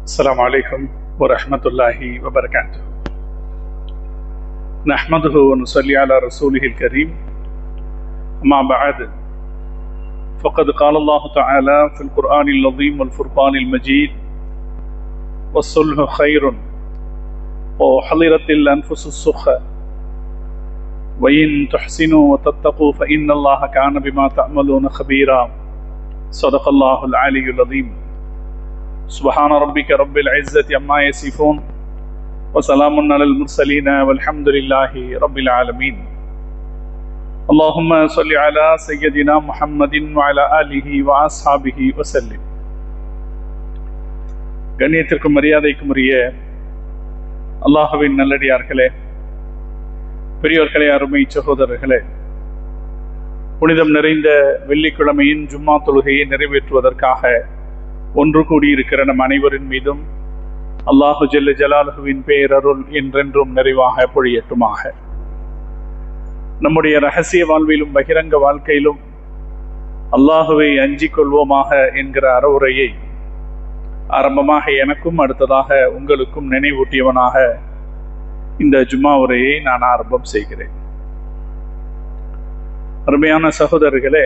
السلام عليكم ورحمة الله وبركاته. نحمده ونصلي على رسوله الكريم. أما بعد، فقد قال الله تعالى في القرآن العظيم والفرقان المجيد: والصلح خير وحضرت الأنفس السخ وإن تحسنوا وتتقوا فإن الله كان بما تعملون خبيرا. صدق الله العلي العظيم. سبحان ربك رب العزة عما يصفون وسلام على المرسلين والحمد لله رب العالمين. اللهم صل على سيدنا محمد وعلى آله وأصحابه وسلم. கண்ணியத்திற்கும் மரியாதைக்கும் உரிய அல்லாஹ்வின் நல்லடியார்களே, பெரியோர்களே, அருமை சகோதரர்களே, புனிதம் நிறைந்த வெள்ளிக்கிழமையின் ஜும்மா தொழுகையை நிறைவேற்றுவதற்காக ஒன்று கூடியிருக்கிற நம் அனைவரின் மீதும் அல்லாஹு ஜல்ல ஜலாலுஹுவின் பேரருள் என்றென்றும் நிறைவாக பொழியட்டுமாக. நம்முடைய இரகசிய வாழ்விலும் பகிரங்க வாழ்க்கையிலும் அல்லாஹுவை அஞ்சிக் கொள்வோமாக என்கிற அறவுரையை ஆரம்பமாக எனக்கும் அடுத்ததாக உங்களுக்கும் நினைவூட்டியவனாக இந்த ஜும்மா உரையை நான் ஆரம்பம் செய்கிறேன். அருமையான சகோதரர்களே,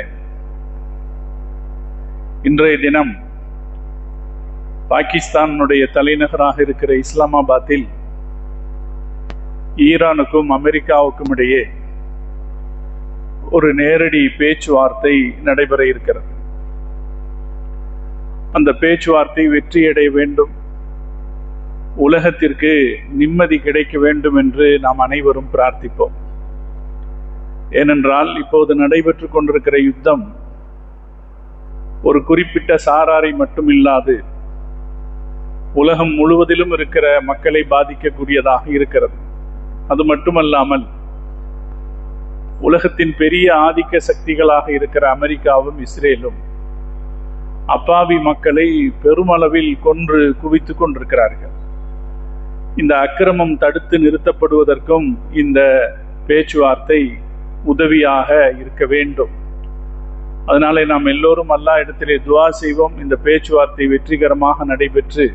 இன்றைய தினம் பாகிஸ்தானுடைய தலைநகராக இருக்கிற இஸ்லாமாபாத்தில் ஈரானுக்கும் அமெரிக்காவுக்கும் இடையே ஒரு நேரடி பேச்சுவார்த்தை நடைபெற இருக்கிறது. அந்த பேச்சுவார்த்தை வெற்றியடைய வேண்டும், உலகத்திற்கு நிம்மதி கிடைக்க வேண்டும் என்று நாம் அனைவரும் பிரார்த்திப்போம். ஏனென்றால் இப்போது நடைபெற்று கொண்டிருக்கிற யுத்தம் ஒரு குறிப்பிட்ட சாராரை மட்டும் இல்லாது உலகம் முழுவதிலும் இருக்கிற மக்களை பாதிக்கக்கூடியதாக இருக்கிறது. அது மட்டுமல்லாமல் உலகத்தின் பெரிய ஆதிக்க சக்திகளாக இருக்கிற அமெரிக்காவும் இஸ்ரேலும் அப்பாவி மக்களை பெருமளவில் கொன்று குவித்து கொண்டிருக்கிறார்கள். இந்த அக்கிரமம் தடுத்து நிறுத்தப்படுவதற்கும் இந்த பேச்சுவார்த்தை உதவியாக இருக்க வேண்டும். அதனாலே நாம் எல்லோரும் அல்லாஹ் இடத்திலே துஆ செய்வோம். இந்த பேச்சுவார்த்தை வெற்றிகரமாக நடைபெற்று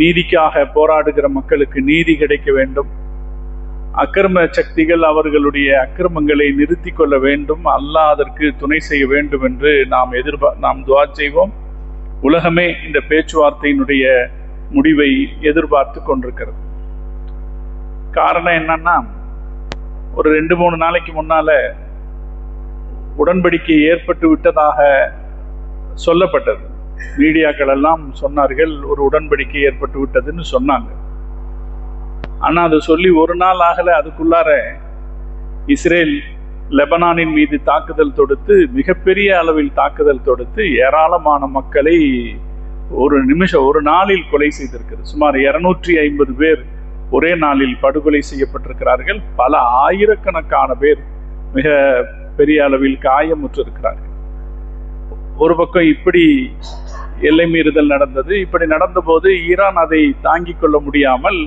நீதிக்காக போராடுகிற மக்களுக்கு நீதி கிடைக்க வேண்டும். அக்கிரம சக்திகள் அவர்களுடைய அக்கிரமங்களை நிறுத்தி கொள்ள வேண்டும். அல்லாஹ் அதற்கு துணை செய்ய வேண்டும் என்று நாம் துஆ செய்வோம். உலகமே இந்த பேச்சுவார்த்தையினுடைய முடிவை எதிர்பார்த்து கொண்டிருக்கிறது. காரணம் என்னன்னா, ஒரு 2-3 நாளைக்கு முன்னால உடன்படிக்கை ஏற்பட்டு விட்டதாக சொல்லப்பட்டது. மீடியாக்கள் எல்லாம் சொன்னார்கள், ஒரு உடன்படிக்கை ஏற்பட்டு விட்டதுன்னு சொன்னாங்க. ஆனா அது சொல்லி ஒரு நாள் ஆகல, அதுக்குள்ளார இஸ்ரேல் லெபனானின் மீது தாக்குதல் தொடுத்து, மிகப்பெரிய அளவில் தாக்குதல் தொடுத்து ஏராளமான மக்களை ஒரு நாளில் கொலை செய்திருக்கிறது. சுமார் 250 பேர் ஒரே நாளில் படுகொலை செய்யப்பட்டிருக்கிறார்கள். பல ஆயிரக்கணக்கான பேர் மிக பெரிய அளவில் காயமுற்றிருக்கிறார்கள். ஒரு பக்கம் இப்படி எல்லை மீறுதல் நடந்தது. இப்படி நடந்த போது ஈரான் அதை தாங்கிக் கொள்ள முடியாமல்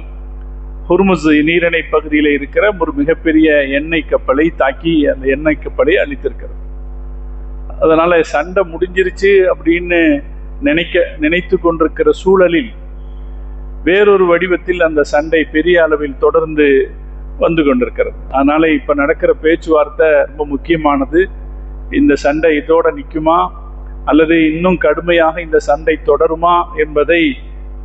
ஹுர்முஸ் நீரிணை பகுதியில் இருக்கிற ஒரு மிகப்பெரிய எண்ணெய் கப்பலை தாக்கி அந்த எண்ணெய் கப்பலை அழித்திருக்கிறது. அதனால சண்டை முடிஞ்சிருச்சு அப்படின்னு நினைத்து கொண்டிருக்கிற சூழலில் வேறொரு வடிவத்தில் அந்த சண்டை பெரிய அளவில் தொடர்ந்து வந்து கொண்டிருக்கிறது. அதனால இப்ப நடக்கிற பேச்சுவார்த்தை ரொம்ப முக்கியமானது. இந்த சண்டை இதோட நிற்குமா அல்லது இன்னும் கடுமையாக இந்த சண்டை தொடருமா என்பதை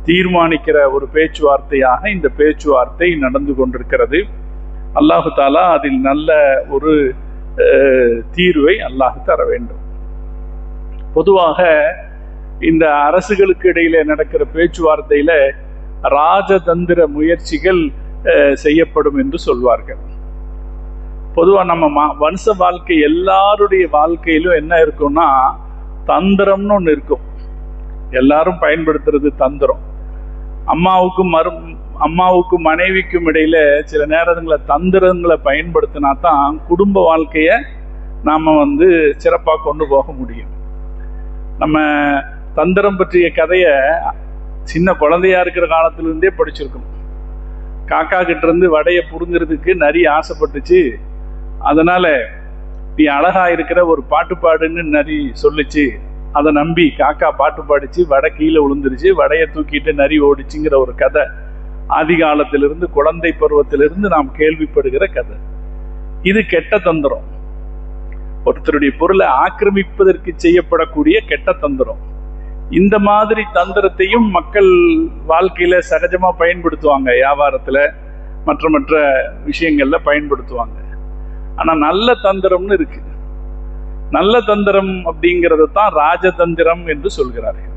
தீர்மானிக்கிற ஒரு பேச்சுவார்த்தையாக இந்த பேச்சுவார்த்தை நடந்து கொண்டிருக்கிறது. அல்லாஹு தாலா அதில் நல்ல ஒரு தீர்வை அல்லாஹ் தர வேண்டும். பொதுவாக இந்த அரசுகளுக்கு இடையில நடக்கிற பேச்சுவார்த்தையில ராஜதந்திர முயற்சிகள் செய்யப்படும் என்று சொல்வார்கள். பொதுவா நம்ம வம்ச வாழ்க்கை எல்லாருடைய வாழ்க்கையிலும் என்ன இருக்கும்னா, தந்திரம்னு ஒன்று இருக்கும். எல்லாரும் பயன்படுத்துறது தந்திரம். அம்மாவுக்கும் மனைவிக்கும் இடையில சில நேரங்களை தந்திரங்களை பயன்படுத்தினா தான் குடும்ப வாழ்க்கைய நாம சிறப்பாக கொண்டு போக முடியும். நம்ம தந்திரம் பற்றிய கதைய சின்ன குழந்தையா இருக்கிற காலத்திலிருந்தே படிச்சிருக்கோம். காக்கா கிட்ட இருந்து வடைய புடுங்கிறதுக்கு நரி ஆசைப்பட்டுச்சு. அதனால நீ அழகா இருக்கிற ஒரு பாட்டு பாடுன்னு நரி சொல்லிச்சு. அதை நம்பி காக்கா பாட்டு பாடிச்சு, வடை கீழே விழுந்துருச்சு, வடையை தூக்கிட்டு நரி ஓடிச்சுங்கிற ஒரு கதை ஆதி காலத்திலிருந்து, குழந்தை பருவத்திலிருந்து நாம் கேள்விப்படுகிற கதை. இது கெட்ட தந்திரம். ஒருத்தருடைய பொருளை ஆக்கிரமிப்பதற்கு செய்யப்படக்கூடிய கெட்ட தந்திரம். இந்த மாதிரி தந்திரத்தையும் மக்கள் வாழ்க்கையில சகஜமா பயன்படுத்துவாங்க, வியாபாரத்துல மற்ற மற்ற விஷயங்கள்ல பயன்படுத்துவாங்க. ஆனா நல்ல தந்திரம்னு இருக்கு. நல்ல தந்திரம் அப்படிங்கிறது தான் ராஜதந்திரம் என்று சொல்கிறார்கள்.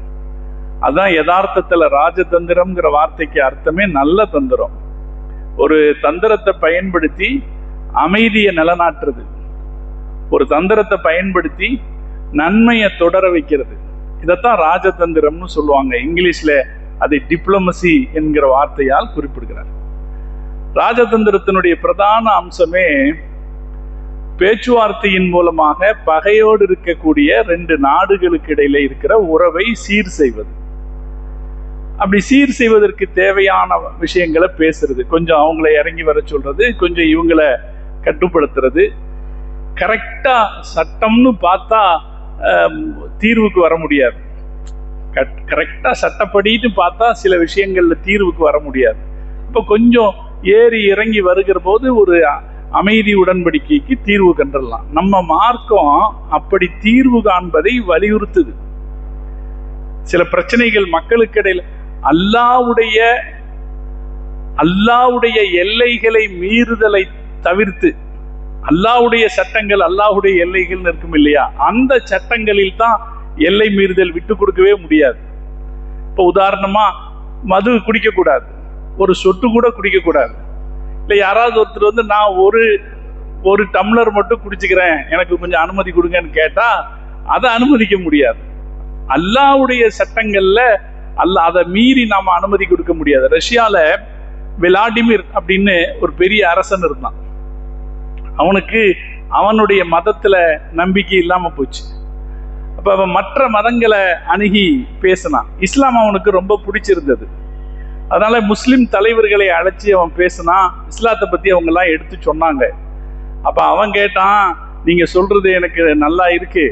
அதான் யதார்த்தத்துல ராஜதந்திரம்ங்கிற வார்த்தைக்கு அர்த்தமே நல்ல தந்திரம். ஒரு தந்திரத்தை பயன்படுத்தி அமைதியை நிலநாட்டுறது, ஒரு தந்திரத்தை பயன்படுத்தி நன்மையை தொடர வைக்கிறது, இதைத்தான் ராஜதந்திரம்னு சொல்லுவாங்க. இங்கிலீஷ்ல அதை டிப்ளமசி என்கிற வார்த்தையால் குறிப்பிடுகிறார். ராஜதந்திரத்தினுடைய பிரதான அம்சமே பேச்சுவார்த்தையின் மூலமாக பகையோடு இருக்கக்கூடிய 2 நாடுகளுக்கு இடையில இருக்கிற உறவை சீர் செய்வது. அப்படி சீர் செய்வதற்கு தேவையான விஷயங்களை பேசுறது, கொஞ்சம் அவங்கள இறங்கி வர சொல்றது, கொஞ்சம் இவங்களை கட்டுப்படுத்துறது. கரெக்டா சட்டம்னு பார்த்தா தீர்வுக்கு வர முடியாது. கரெக்டா சட்டப்படின்னு பார்த்தா சில விஷயங்கள்ல தீர்வுக்கு வர முடியாது. இப்போ கொஞ்சம் ஏறி இறங்கி வருகிற போது ஒரு அமைதி உடன்படிக்கைக்கு தீர்வு கண்டறலாம். நம்ம மார்க்கம் அப்படி தீர்வு காண்பதை வலியுறுத்துது. சில பிரச்சனைகள் மக்களுக்கு இடையில அல்லாஹ்வுடைய எல்லைகளை மீறுதலை தவிர்த்து, அல்லாஹ்வுடைய சட்டங்கள் அல்லாஹ்வுடைய எல்லைகள் இருக்கும் இல்லையா, அந்த சட்டங்களில் தான் எல்லை மீறுதல் விட்டு கொடுக்கவே முடியாது. இப்போ உதாரணமா மது குடிக்க கூடாது, ஒரு சொட்டு கூட குடிக்க கூடாது. இல்லை யாராவது ஒருத்தர் வந்து நான் ஒரு டம்ளர் மட்டும் குடிச்சுக்கிறேன், எனக்கு கொஞ்சம் அனுமதி கொடுங்கன்னு கேட்டா அதை அனுமதிக்க முடியாது. அல்லாஹ்வுடைய சட்டங்கள்ல அதை மீறி நாம அனுமதி கொடுக்க முடியாது. ரஷ்யால விளாடிமிர் அப்படின்னு ஒரு பெரிய அரசன் இருந்தான். அவனுக்கு அவனுடைய மதத்துல நம்பிக்கை இல்லாம போச்சு. அப்ப அவன் மற்ற மதங்களை அணுகி பேசினான். இஸ்லாம் அவனுக்கு ரொம்ப பிடிச்சிருந்தது. அதனால முஸ்லிம் தலைவர்களை அழைச்சி அவன் பேசினான். இஸ்லாத்தை பத்தி அவங்க எல்லாம் எடுத்து சொன்னாங்க. அப்ப அவன் கேட்டான், நீங்க சொல்றது எனக்கு நல்லா இருக்கு,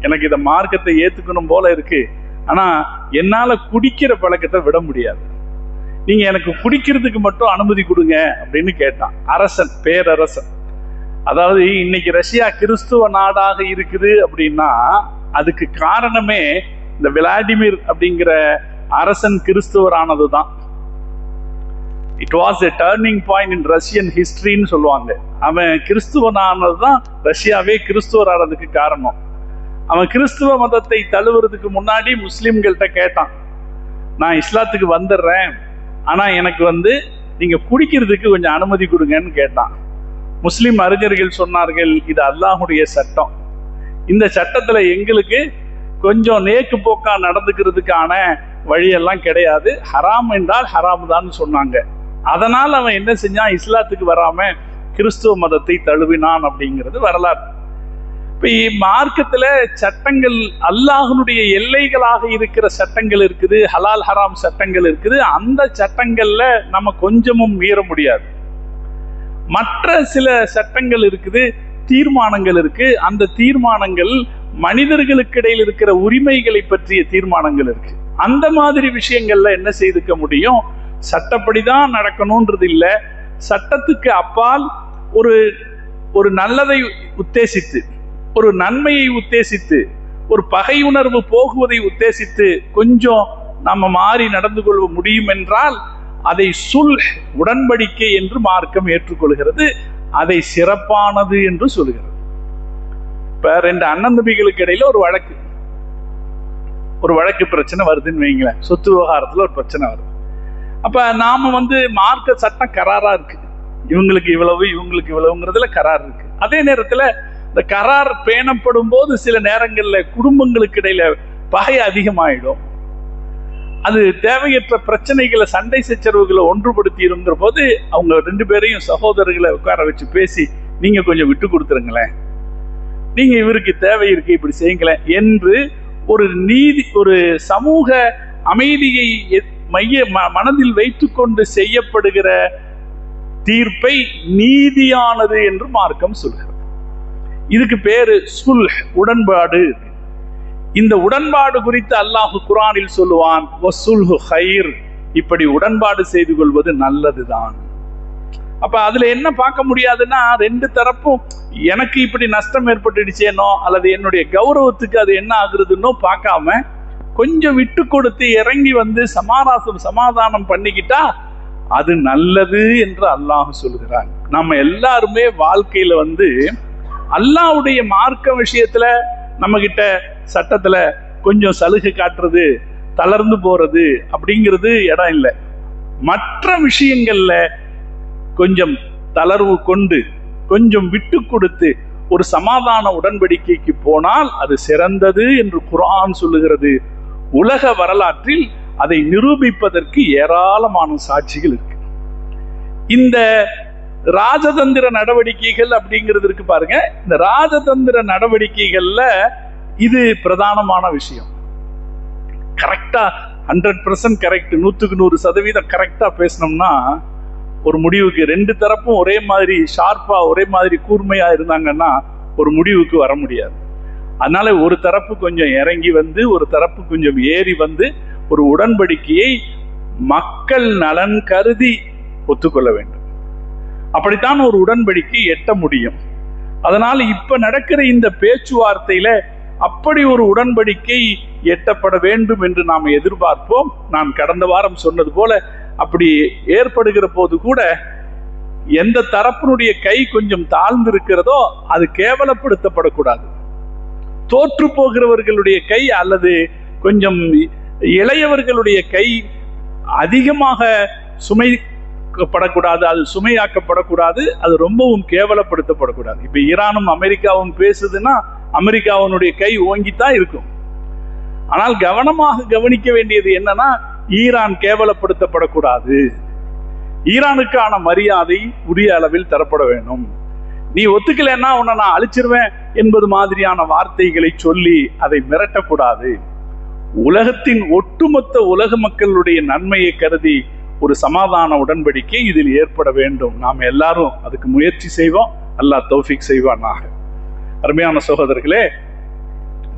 எனக்கு இந்த மார்க்கத்தை ஏத்துக்கணும் போல இருக்கு, ஆனா என்னால குடிக்கிற பழக்கத்தை விட முடியாது, நீங்க எனக்கு குடிக்கிறதுக்கு மட்டும் அனுமதி கொடுங்க அப்படின்னு கேட்டான். அரசன், பேரரசன். அதாவது இன்னைக்கு ரஷ்யா கிறிஸ்துவ நாடாக இருக்குது அப்படின்னா அதுக்கு காரணமே இந்த விளாடிமிர் அப்படிங்கிற அரசன் கிறிஸ்துவரானதுதான். It was a turning point in Russian ஹிஸ்டரின்னு சொல்லுவாங்க. அவன் கிறிஸ்துவனானதுதான் ரஷ்யாவே கிறிஸ்துவரானதுக்கு காரணம். அவன் கிறிஸ்துவ மதத்தை தழுவுறதுக்கு முன்னாடி முஸ்லிம்கள்ட்ட கேட்டான், நான் இஸ்லாத்துக்கு வந்துடுறேன், ஆனா எனக்கு நீங்க குடிக்கிறதுக்கு கொஞ்சம் அனுமதி கொடுங்கன்னு கேட்டான். முஸ்லிம் அறிஞர்கள் சொன்னார்கள், இது அல்லாஹ்வுடைய சட்டம், இந்த சட்டத்துல எங்களுக்கு கொஞ்சம் நேக்கு போக்கா நடந்துக்கிறதுக்கான வழியெல்லாம் கிடையாது, ஹராம் என்றால் ஹராம் தான் சொன்னாங்க. அதனால் அவன் என்ன செஞ்சான், இஸ்லாத்துக்கு வராம கிறிஸ்துவ மதத்தை தழுவினான் அப்படிங்கிறது வரலாறு. இப்ப மார்க்கத்துல சட்டங்கள் அல்லாஹ்வுடைய எல்லைகளாக இருக்கிற சட்டங்கள் இருக்குது, ஹலால் ஹராம் சட்டங்கள் இருக்குது. அந்த சட்டங்கள்ல நம்ம கொஞ்சமும் மீற முடியாது. மற்ற சில சட்டங்கள் இருக்குது, தீர்மானங்கள் இருக்கு. அந்த தீர்மானங்கள் மனிதர்களுக்கு இடையில் இருக்கிற உரிமைகளை பற்றிய தீர்மானங்கள் இருக்கு. அந்த மாதிரி விஷயங்கள்ல என்ன செய்துக்க முடியும், சட்டப்படிதான் நடக்கணும்ன்றது இல்ல, சட்டத்துக்கு அப்பால் ஒரு நல்லதை உத்தேசித்து, ஒரு நன்மையை உத்தேசித்து, ஒரு பகையுணர்வு போகுவதை உத்தேசித்து கொஞ்சம் நம்ம மாறி நடந்து கொள்ள முடியும் என்றால் அதை சுல்ஹ், உடன்படிக்கை என்று மார்க்கம் ஏற்றுக்கொள்கிறது. அதை சிறப்பானது என்று சொல்கிறது. இப்ப 2 அண்ணன் தம்பிகளுக்கு இடையில ஒரு வழக்கு பிரச்சனை வருதுன்னு வைங்களேன், சொத்து விவகாரத்துல ஒரு பிரச்சனை வருது. அப்ப நாம மார்க்க சட்டம் கராரா இருக்கு, இவங்களுக்கு இவ்வளவு இவங்களுக்கு இவ்வளவுங்கிறதுல கரார் இருக்கு. அதே நேரத்துல இந்த கரார் பேணப்படும் போது சில நேரங்கள்ல குடும்பங்களுக்கு இடையில பகை அதிகமாயிடும். அது தேவையற்ற பிரச்சனைகளை, சண்டை சச்சரவுகளை ஒன்றுபடுத்தி இருங்கிற போது அவங்க 2 பேரையும் சகோதரர்களை உட்கார வச்சு பேசி, நீங்க கொஞ்சம் விட்டு கொடுத்துருங்களேன், நீங்க இவருக்கு தேவை இருக்கு இப்படி செய்யுங்களேன் என்று ஒரு சமூக அமைதியை மனதில் வைத்துக்கொண்டு செய்யப்படுகிற தீர்ப்பை நீதியானது என்று மார்க்கம் சொல்கிறது. இதுக்கு பேரு சுல்ஹ், உடன்பாடு. இந்த உடன்பாடு குறித்து அல்லாஹ் குர்ஆனில் சொல்லுவான், வசுல்ஹு கைர், இப்படி உடன்பாடு செய்து கொள்வது நல்லதுதான். அப்ப அதுல என்ன பார்க்க முடியாதுன்னா, ரெண்டு தரப்பும் எனக்கு இப்படி நஷ்டம் ஏற்பட்டுடுச்சேனோ அல்லது என்னுடைய கௌரவத்துக்கு அது என்ன ஆகுறதுன்னோ பார்க்காம கொஞ்சம் விட்டு கொடுத்து இறங்கி வந்து சமாதானம் பண்ணிக்கிட்டா அது நல்லது என்று அல்லாஹ் சொல்கிறான். நம்ம எல்லாருமே வாழ்க்கையில வந்து அல்லாஹ்வுடைய மார்க்க விஷயத்துல நம்ம கிட்ட சட்டத்துல கொஞ்சம் சலுகை காட்டுறது, தளர்ந்து போறது அப்படிங்கிறது இடம் இல்லை. மற்ற விஷயங்கள்ல கொஞ்சம் தளர்வு கொண்டு கொஞ்சம் விட்டு கொடுத்து ஒரு சமாதான உடன்படிக்கைக்கு போனால் அது சிறந்தது என்று குர்ஆன் சொல்லுகிறது. உலக வரலாற்றில் அதை நிரூபிப்பதற்கு ஏராளமான சாட்சிகள் இருக்கு. இந்த ராஜதந்திர நடவடிக்கைகள் அப்படிங்கிறது இருக்கு பாருங்க. இந்த ராஜதந்திர நடவடிக்கைகள்ல இது பிரதானமான விஷயம். கரெக்டா 100% கரெக்ட், 100% கரெக்டா பேசணும்னா ஒரு முடிவுக்கு ரெண்டு தரப்பும் ஒரே மாதிரி ஷார்ப்பா ஒரே மாதிரி கூர்மையா இருந்தாங்கன்னா ஒரு முடிவுக்கு வர முடியாது. அதனால ஒரு தரப்பு கொஞ்சம் இறங்கி வந்து ஒரு தரப்பு கொஞ்சம் ஏறி வந்து ஒரு உடன்படிக்கையை மக்கள் நலன் கருதி ஒத்துக்கொள்ள வேண்டும். அப்படித்தான் ஒரு உடன்படிக்கை எட்ட முடியும். அதனால இப்ப நடக்கிற இந்த பேச்சுவார்த்தையில அப்படி ஒரு உடன்படிக்கை எட்டப்பட வேண்டும் என்று நாம் எதிர்பார்ப்போம். நான் கடந்த வாரம் சொன்னது போல அப்படி ஏற்படுகிற போது கூட எந்த தரப்பினுடைய கை கொஞ்சம் தாழ்ந்து இருக்கிறதோ அது கேவலப்படுத்தப்படக்கூடாது. தோற்று போகிறவர்களுடைய கை அல்லது கொஞ்சம் இளையவர்களுடைய கை அதிகமாக சுமைப்படக்கூடாது, அது சுமையாக்கப்படக்கூடாது, அது ரொம்பவும் கேவலப்படுத்தப்படக்கூடாது. இப்ப ஈரானும் அமெரிக்காவும் பேசுதுன்னா அமெரிக்காவினுடைய கை ஓங்கித்தான் இருக்கும். ஆனால் கவனமாக கவனிக்க வேண்டியது என்னன்னா, ஈரான் கேவலப்படுத்தப்படக்கூடாது. ஈரானுக்கான மரியாதை உரிய அளவில் தரப்பட வேண்டும். நீ ஒத்துக்கலைன்னா உன்னை நான் அழிச்சிருவேன் என்பது மாதிரியான வார்த்தைகளை சொல்லி அதை மிரட்டக்கூடாது. உலகத்தின் ஒட்டுமொத்த உலக மக்களுடைய நன்மையை கருதி ஒரு சமாதான உடன்படிக்கை இதில் ஏற்பட வேண்டும். நாம் எல்லாரும் அதுக்கு முயற்சி செய்வோம். அல்லாஹ் தௌஃபீக் செய்வானாக. அருமையான சகோதரர்களே,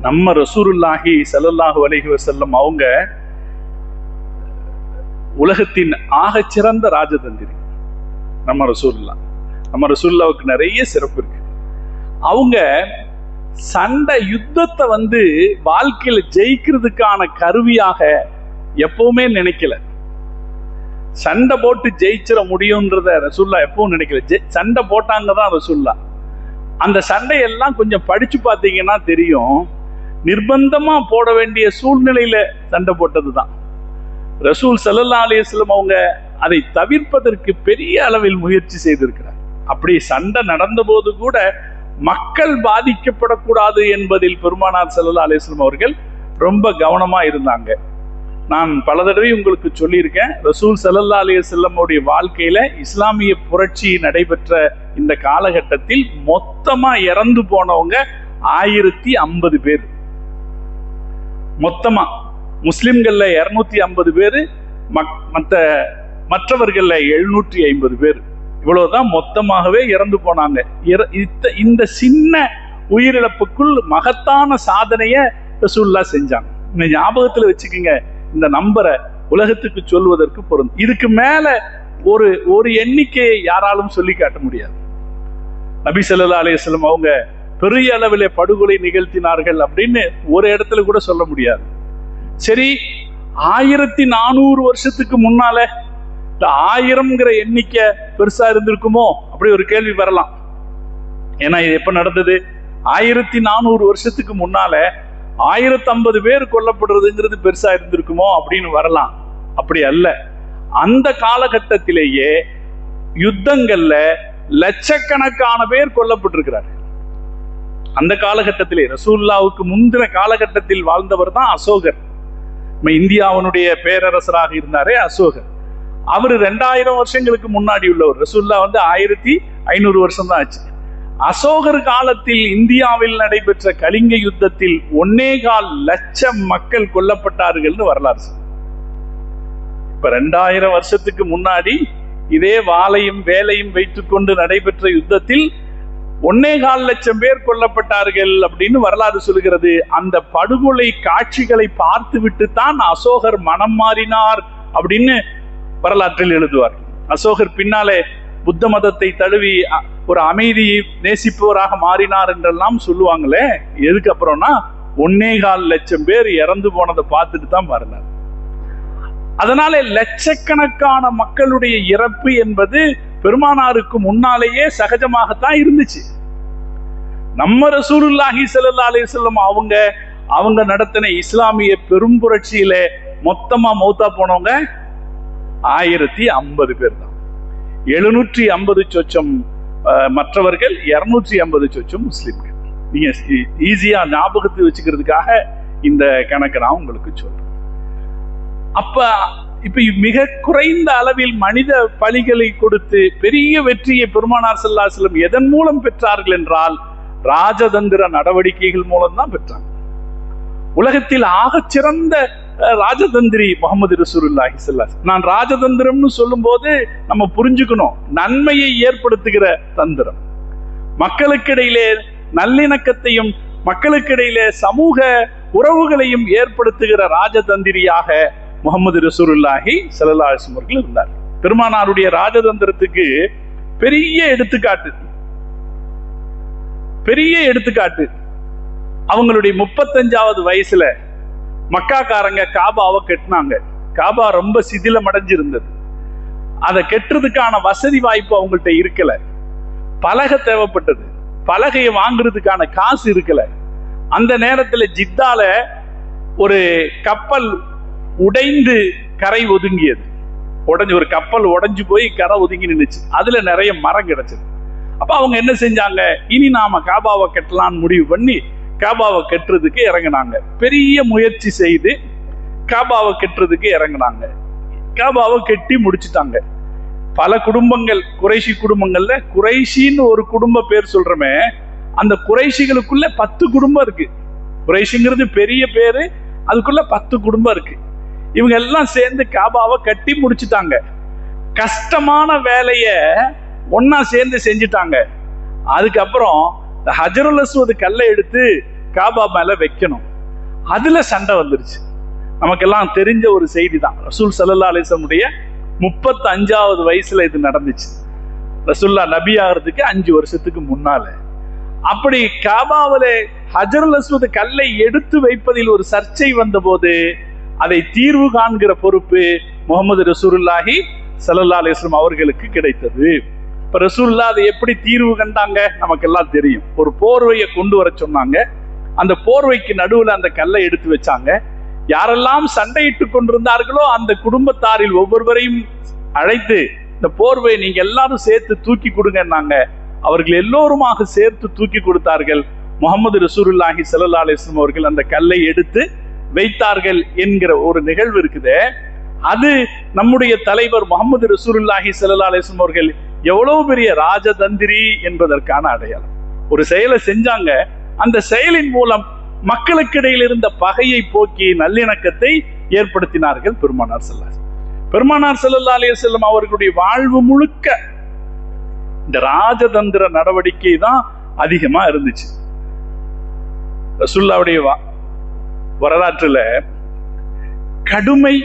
நம்ம ரசூலுல்லாஹி ஸல்லல்லாஹு அலைஹி வஸல்லம் அவங்க உலகத்தின் ஆகச்சிறந்த ராஜதந்திரி. நம்ம ரசூலுல்லாஹ்வுக்கு நிறைய சிறப்பு இருக்கு. அவங்க சண்டை யுத்தத்தை வந்து வாழ்க்கையில ஜெயிக்கிறதுக்கான கருவியாக எப்பவுமே நினைக்கல. சண்டை போட்டு ஜெயிச்சிட முடியும்ன்றத ரசூலுல்லாஹ் எப்பவும் நினைக்கல. சண்டை போட்டாங்கதான் ரசூலுல்லாஹ். அந்த சண்டையெல்லாம் கொஞ்சம் படிச்சு பார்த்தீங்கன்னா தெரியும், நிர்பந்தமா போட வேண்டிய சூழ்நிலையில சண்டை போட்டதுதான். ரசூல் ஸல்லல்லாஹு அலைஹி வஸல்லம் அவங்க அதை தவிர்ப்பதற்கு பெரிய அளவில் முயற்சி செய்திருக்கிறார். அப்படி சண்டை நடந்த போது கூட மக்கள் பாதிக்கப்படக்கூடாது என்பதில் பெருமானார் ஸல்லல்லாஹு அலைஹி வஸல்லம் அவர்கள் ரொம்ப கவனமா இருந்தாங்க. நான் பல தடவை உங்களுக்கு சொல்லியிருக்கேன், ரசூல் ஸல்லல்லாஹு அலைஹி வஸல்லம் உடைய வாழ்க்கையில இஸ்லாமிய புரட்சி நடைபெற்ற இந்த காலகட்டத்தில் மொத்தமா இறந்து போனவங்க 1050 பேர். மொத்தமா முஸ்லிம்கள்ல 250 பேரு, மற்றவர்கள்ல 750 பேர். இவ்வளவுதான் மொத்தமாகவே இறந்து போனாங்க. இந்த சின்ன உயிரிழப்புக்குள் மகத்தான சாதனைய ரசூலுல்லாஹ் செஞ்சாங்க. இந்த ஞாபகத்துல வச்சுக்கோங்க, இந்த நம்பரை உலகத்துக்கு சொல்வதற்கு பொருந்தும். இதுக்கு மேல ஒரு எண்ணிக்கையை யாராலும் சொல்லி காட்ட முடியாது. நபி ஸல்லல்லாஹு அலைஹி வஸல்லம் அவங்க பெரிய அளவிலே படுகொலை நிகழ்த்தினார்கள் அப்படின்னு ஒரு இடத்துல கூட சொல்ல முடியாது. சரி, 1400 வருஷத்துக்கு முன்னால 1000ங்கிற எண்ணிக்கை பெருசா இருந்திருக்குமோ அப்படி ஒரு கேள்வி வரலாம். ஏன்னா இது எப்ப நடந்தது? 1400 வருஷத்துக்கு முன்னால 1050 பேர் கொல்லப்படுறதுங்கிறது பெருசா இருந்திருக்குமோ அப்படின்னு வரலாம். அப்படி அல்ல. அந்த காலகட்டத்திலேயே யுத்தங்கள்ல லட்சக்கணக்கான பேர் கொல்லப்பட்டிருக்கிறார். அந்த காலகட்டத்திலே ரசூலுல்லாஹ்வுக்கு முந்தின காலகட்டத்தில் வாழ்ந்தவர் தான் அசோகர். இந்தியாவினுடைய பேரரசராக இருந்தாரே அசோகர். அவர் 2000 வருஷங்களுக்கு முன்னாடி உள்ளவர். ரசூலுல்லாஹ் 1500 வருஷம் தான் ஆச்சு. அசோகர் காலத்தில் இந்தியாவில் நடைபெற்ற கலிங்க யுத்தத்தில் 1.25 லட்சம் மக்கள் கொல்லப்பட்டார்கள் வரலாறு. இப்ப 2000 வருஷத்துக்கு முன்னாடி இதே வாளையும் வேலையும் வைத்துக் கொண்டு நடைபெற்ற யுத்தத்தில் 1.25 லட்சம் பேர் கொல்லப்பட்டார்கள் அப்படின்னு வரலாறு சொல்கிறது. அந்த படுகொலை காட்சிகளை பார்த்து விட்டு தான் அசோகர் மனம் மாறினார் அப்படின்னு வரலாற்றில் எழுதுவார். அசோகர் பின்னாலே புத்த மதத்தை தழுவி ஒரு அமைதியை நேசிப்பவராக மாறினார் என்றெல்லாம் சொல்லுவாங்களே. எதுக்கு அப்புறம்னா 1.25 லட்சம் பேர் இறந்து போனதை பார்த்துட்டு தான் மாறினார். அதனால லட்சக்கணக்கான மக்களுடைய இறப்பு என்பது பெருமானாருக்கு முன்னாலேயே சகஜமாகத்தான் இருந்துச்சு. நம்ம ரசூலுல்லாஹி ஸல்லல்லாஹு அலைஹி வஸல்லம் அவங்க நடத்தின இஸ்லாமிய பெரும் புரட்சியில மொத்தமா மௌத்தா போனவங்க 1050 பேர் தான். 750 சொச்சம் மற்றவர்கள், 250 சொச்சம் முஸ்லிம்கள். நீங்க ஈஸியா ஞாபகத்தை வச்சுக்கிறதுக்காக இந்த கணக்கை நான் உங்களுக்கு சொல்றேன். இப்ப மிக குறைந்த அளவில் மனித பலிகளை கொடுத்து பெரிய வெற்றியை பெருமானார் ஸல்லல்லாஹு அலைஹி வஸல்லம் எதன் மூலம் பெற்றார்கள் என்றால் ராஜதந்திர நடவடிக்கைகள் மூலம் தான் பெற்றாங்க. உலகத்தில் ஆகச் சிறந்த ராஜதந்திரி முகமது ரசூலுல்லாஹி ஸல்லல்லாஹு அலைஹி வஸல்லம். நான் ராஜதந்திரம்னு சொல்லும் போது நம்ம புரிஞ்சுக்கணும், நன்மையை ஏற்படுத்துகிற தந்திரம், மக்களுக்கிடையிலே நல்லிணக்கத்தையும் மக்களுக்கிடையிலே சமூக உறவுகளையும் ஏற்படுத்துகிற ராஜதந்திரியாக முகமது ரசூலுல்லாஹி ஸல்லல்லாஹு அலைஹி வஸல்லம் அவர்கள் இருந்தார். பெருமானாருடைய ராஜதந்திரத்துக்கு பெரிய எடுத்துக்காட்டு அவங்களுடைய 35வது வயசுல மக்காக்காரங்க காபாவை கட்டினாங்க. காபா ரொம்ப சிதிலம் அடைஞ்சிருந்தது. அதை கெட்டுறதுக்கான வசதி வாய்ப்பு அவங்கள்ட்ட இருக்கல. பலகை தேவைப்பட்டது. பலகையை வாங்குறதுக்கான காசு இருக்கல. அந்த நேரத்துல ஜித்தால ஒரு கப்பல் உடைந்து கரை ஒதுங்கியது. ஒரு கப்பல் உடைஞ்சு போய் கரை ஒதுங்கி நின்றுச்சு. அதுல நிறைய மரம் கிடைச்சது. அப்ப அவங்க என்ன செஞ்சாங்க, இனி நாம காபாவை கட்டலான்னு முடிவு பண்ணி காபாவை கட்டுறதுக்கு இறங்கினாங்க. பெரிய முயற்சி செய்து காபாவை கட்டுறதுக்கு இறங்கினாங்க. காபாவை கட்டி முடிச்சுட்டாங்க. பல குடும்பங்கள், குறைஷி குடும்பங்கள்ல குறைஷின்னு ஒரு குடும்ப பேர் சொல்றமே, அந்த குறைஷிகளுக்குள்ள 10 குடும்பம் இருக்கு. குறைஷிங்கிறது பெரிய பேரு, அதுக்குள்ள 10 குடும்பம் இருக்கு. இவங்க எல்லாம் சேர்ந்து காபாவை கட்டி முடிச்சுட்டாங்க. கஷ்டமான வேலைய ஒன்னா சேர்ந்து செஞ்சுட்டாங்க. அதுக்கப்புறம் ஹஜருல் அஸ்வத் கல்லை எடுத்து காபா மேல வைக்கணும். அதுல சண்டை வந்துருச்சு. நமக்கெல்லாம் தெரிஞ்ச ஒரு செய்தி தான். ரசூல் ஸல்லல்லாஹு அலைஹி வஸல்லம் 35வது வயசுல இது நடந்துச்சு. ரசூலுல்லாஹ் நபி ஆகிறதுக்கு 5 வருஷத்துக்கு முன்னால. அப்படி காபாவில ஹஜருல் அஸ்வத் கல்லை எடுத்து வைப்பதில் ஒரு சர்ச்சை வந்த போது அதை தீர்வு காண்கிற பொறுப்பு முகமது ரசூலுல்லாஹி ஸல்லல்லாஹு அலைஹி வஸல்லம் அவர்களுக்கு கிடைத்தது. இப்ப ரசூலுல்லாஹ் அதை எப்படி தீர்வு கண்டாங்க நமக்கு எல்லாம் தெரியும். ஒரு போர்வையை கொண்டு வர சொன்னாங்க. அந்த போர்வைக்கு நடுவுல அந்த கல்லை எடுத்து வச்சாங்க. யாரெல்லாம் சண்டையிட்டு கொண்டிருந்தார்களோ அந்த குடும்பத்தாரில் ஒவ்வொருவரையும் அழைத்து இந்த போர்வையை நீங்க எல்லாரும் சேர்த்து தூக்கி கொடுங்கன்னாங்க. அவர்கள் எல்லோருமாக சேர்த்து தூக்கி கொடுத்தார்கள். முகமது ரசூலுல்லாஹி ஸல்லல்லாஹு அலைஹி வஸல்லம் அவர்கள் அந்த கல்லை எடுத்து வைத்தார்கள் என்கிற ஒரு நிகழ்வு இருக்குது. அது நம்முடைய தலைவர் முகமது ரசூலுல்லாஹி ஸல்லல்லாஹு அலைஹி வஸல்லம் அவர்கள் எவ்வளவு பெரிய ராஜதந்திரி என்பதற்கான அடையாளம். ஒரு செயலை செஞ்சாங்க. அந்த செயலின் மூலம் மக்களுக்கு இடையில் இருந்த பகையை போக்கி நல்லிணக்கத்தை ஏற்படுத்தினார்கள் பெருமானார் ஸல்லல்லாஹு அலைஹி வஸல்லம் அவர்களுடைய வாழ்வு முழுக்க இந்த ராஜதந்திர நடவடிக்கை தான் அதிகமா இருந்துச்சு. ரசூலுல்லாஹ்வுடைய வரலாற்றுல கடுமை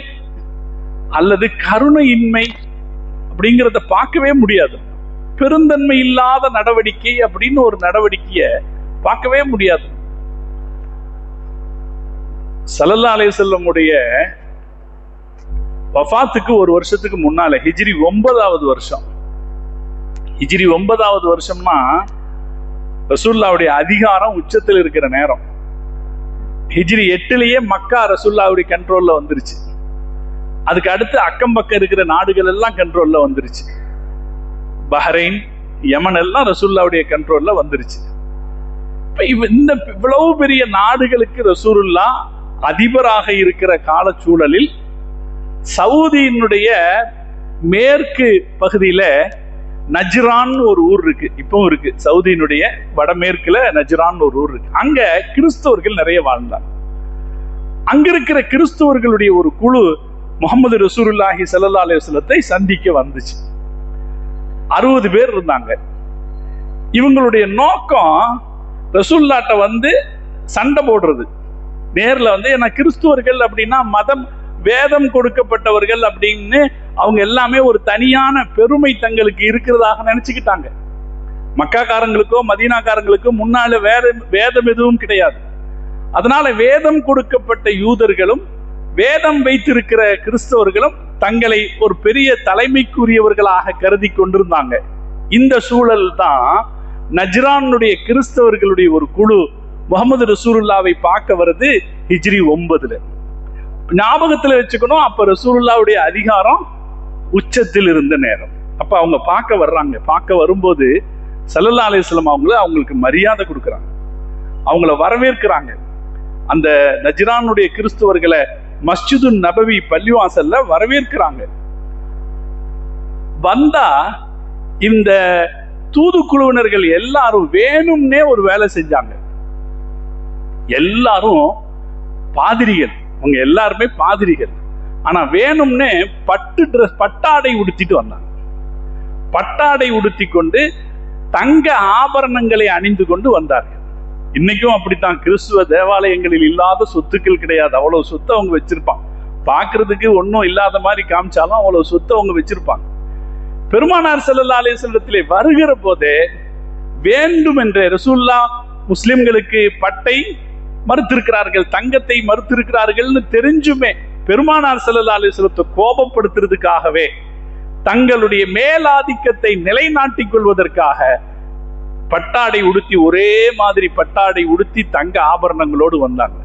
அல்லது கருணையின்மை அப்படிங்கிறத பார்க்கவே முடியாது. பெருந்தன்மை இல்லாத நடவடிக்கை அப்படின்னு ஒரு நடவடிக்கைய பார்க்கவே முடியாது. ஸல்லல்லாஹு அலைஹி வஸல்லம் உடைய வஃபாத்துக்கு ஒரு வருஷத்துக்கு முன்னால ஹிஜ்ரி 9வது வருஷம். ஹிஜ்ரி 9வது வருஷம்னா ரசூலுல்லாஹ்வுடைய அதிகாரம் உச்சத்தில் இருக்கிற நேரம். ஹிஜ்ரி 8லயே மக்கா ரசூலுல்லாஹ்வுடைய கண்ட்ரோல்ல வந்துருச்சு. அதுக்கு அடுத்து அக்கம் பக்கம் இருக்கிற நாடுகள் எல்லாம் கண்ட்ரோல்ல வந்துருச்சு. பஹ்ரைன், யமன் எல்லாம் ரசூலுல்லாஹ்வுடைய கண்ட்ரோல்ல வந்துருச்சு. இந்த இவ்வளவு பெரிய நாடுகளுக்கு ரசூலுல்லாஹ் அதிபராக இருக்கிற காலச்சூழலில் சவுதியினுடைய மேற்கு பகுதியில நஜ்ரான் ஒரு ஊர் இருக்கு, இப்பவும் இருக்கு. சவுதியினுடைய வடமேற்குல நஜ்ரான் ஒரு ஊர் இருக்கு. அங்க கிறிஸ்தவர்கள் நிறைய வாழ்ந்தாங்க. அங்க இருக்கிற கிறிஸ்தவர்களுடைய ஒரு குழு முகமது ரசூலுல்லாஹி ஸல்லல்லாஹு அலைஹி வஸல்லத்தை சந்திக்க வந்துச்சு. 60 பேர் இருந்தாங்க. இவங்களுடைய நோக்கம் ரசூலுல்லாஹ்ட்ட வந்து சண்டை போடுறது. நேர்ல வந்து ஏன்னா கிறிஸ்துவர்கள் அப்படின்னா மதம் வேதம் கொடுக்கப்பட்டவர்கள் அப்படின்னு அவங்க எல்லாமே ஒரு தனியான பெருமை தங்களுக்கு இருக்கிறதாக நினைச்சுக்கிட்டாங்க. மக்காக்காரங்களுக்கோ மதீனாக்காரங்களுக்கோ முன்னால வேற வேதம் எதுவும் கிடையாது. அதனால வேதம் கொடுக்கப்பட்ட யூதர்களும் வேதம் வைத்திருக்கிற கிறிஸ்தவர்களும் தங்களை ஒரு பெரிய தலைமைக்குரியவர்களாக கருதி கொண்டிருந்தாங்க. இந்த சூழல் தான் நஜ்ரானுடைய கிறிஸ்தவர்களுடைய ஒரு குழு முகமது ரசூலுல்லாவை பார்க்க வருது ஹிஜ்ரி 9. ஞாபகத்துல வச்சுக்கணும், அப்ப ரசூலுல்லாவுடைய அதிகாரம் உச்சத்தில் இருந்த நேரம். அப்ப அவங்க பார்க்க வர்றாங்க. பார்க்க வரும்போது ஸல்லல்லாஹு அலைஹி வஸல்லம் அவங்களுக்கு மரியாதை கொடுக்குறாங்க, அவங்கள வரவேற்கிறாங்க. அந்த நஜ்ரானுடைய கிறிஸ்தவர்களை மஸ்ஜிது நபவி பள்ளிவாசல்ல வரவேற்கிறாங்க. வந்தா இந்த தூதுக்குழுவினர்கள் எல்லாரும் வேணும்னே ஒரு வேலை செஞ்சாங்க. எல்லாரும் பாதிரிகள், அவங்க எல்லாருமே பாதிரிகள். ஆனா வேணும்னே பட்டாடை உடுத்திட்டு வந்தாங்க. பட்டாடை உடுத்தி கொண்டு தங்க ஆபரணங்களை அணிந்து கொண்டு வந்தார்கள். இன்னைக்கும் அப்படித்தான். கிறிஸ்துவ தேவாலயங்களில் இல்லாத சொத்துக்கள் கிடையாது. அவ்வளவு சொத்து அவங்க வச்சிருப்பாங்க. பார்க்கறதுக்கு ஒன்றும் இல்லாத மாதிரி காமிச்சாலும் அவ்வளவு சொத்து அவங்க வச்சிருப்பாங்க. பெருமானார் ஸல்லல்லாஹு அலைஹி வஸல்லத்திலே வருகிற போதே வேண்டும் என்ற ரசூலுல்லாஹ் முஸ்லிம்களுக்கு பட்டை மறுத்திருக்கிறார்கள், தங்கத்தை மறுத்திருக்கிறார்கள்னு தெரிஞ்சுமே பெருமானார் ஸல்லல்லாஹு அலைஹி வஸல்லத்தை கோபப்படுத்துறதுக்காகவே தங்களுடைய மேலாதிக்கத்தை நிலைநாட்டிக் கொள்வதற்காக பட்டாடை உடுத்தி, ஒரே மாதிரி பட்டாடை உடுத்தி தங்க ஆபரணங்களோடு வந்தாங்க.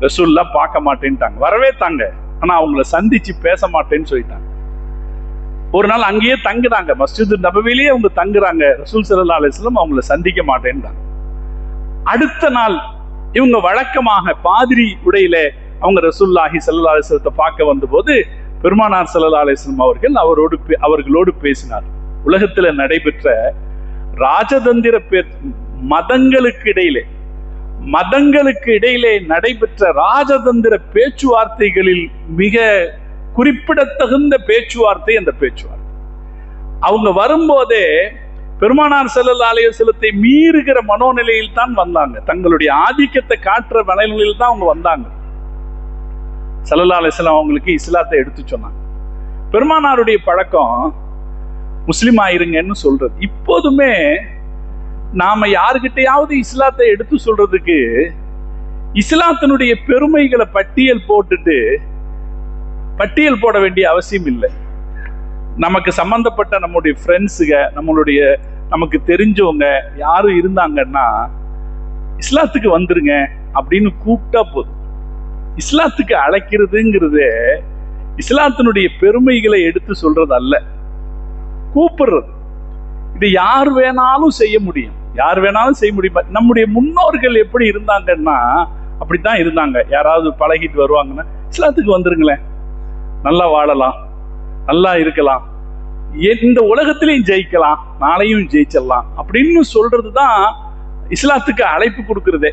ரசூலுல்லாஹ் பார்க்க மாட்டேன்ட்டாங்க, வரவே தாங்க. ஆனா அவங்கள சந்திச்சு பேச மாட்டேன்னு சொல்லிட்டாங்க. ஒரு நாள் அங்கேயே தங்குறாங்க, மஸ்ஜிது நபவிலேயே அவங்க தங்குறாங்க. ரசூல் ஸல்லல்லாஹு அலைஹி வஸல்லம் அவங்கள சந்திக்க மாட்டேன்ட்டாங்க. அடுத்த நாள் இவங்க வழக்கமாக பாதிரி உடையில அவங்க ரசூலுல்லாஹி ஸல்லல்லாஹு அலைஹி வஸல்லத்தை பார்க்க வந்தபோது பெருமானார் ஸல்லல்லாஹு அலைஹி வஸல்லம் அவர்களோடு பேசினார். உலகத்துல நடைபெற்ற ராஜதந்திர மதங்களுக்கு இடையிலே நடைபெற்ற ராஜதந்திர பேச்சுவார்த்தைகளில் மிக குறிப்பிடத்தகுந்த பேச்சுவார்த்தை அந்த பேச்சுவார்த்தை. அவங்க வரும்போதே பெருமானார் ஸல்லல்லாஹு அலைஹி வஸல்லத்தை மீறுகிற மனோநிலையில் தான் வந்தாங்க. தங்களுடைய ஆதிக்கத்தை காட்டுற மனநிலையில் தான் அவங்க வந்தாங்க. ஸல்லல்லாஹு அலைஹி வஸல்லம் அவங்களுக்கு இஸ்லாத்தை எடுத்து சொன்னாங்க. பெருமானாருடைய பழக்கம் முஸ்லிம் ஆயிருங்கன்னு சொல்றது. இப்போதுமே நாம யாருக்கிட்டையாவது இஸ்லாத்தை எடுத்து சொல்றதுக்கு இஸ்லாத்தினுடைய பெருமைகளை பட்டியல் போட வேண்டிய அவசியம் இல்லை. நமக்கு சம்பந்தப்பட்ட நம்முடைய ஃப்ரெண்ட்ஸுங்க, நமக்கு தெரிஞ்சவங்க யாரும் இருந்தாங்கன்னா இஸ்லாத்துக்கு வந்துருங்க அப்படின்னு கூப்பிட்டா போதும். இஸ்லாத்துக்கு அழைக்கிறதுங்கிறது இஸ்லாத்தினுடைய பெருமைகளை எடுத்து சொல்றது அல்ல, கூப்பிடுறது. இது யார் வேணாலும் செய்ய முடியும். நம்முடைய முன்னோர்கள் எப்படி இருந்தாங்கன்னா அப்படித்தான் இருந்தாங்க. யாராவது பழகிட்டு வருவாங்கன்னா இஸ்லாத்துக்கு வந்துருங்களேன், நல்லா வாழலாம், நல்லா இருக்கலாம், இந்த உலகத்திலையும் ஜெயிக்கலாம், நாளையும் ஜெயிச்சிடலாம் அப்படின்னு சொல்றதுதான் இஸ்லாத்துக்கு அழைப்பு கொடுக்கறதே.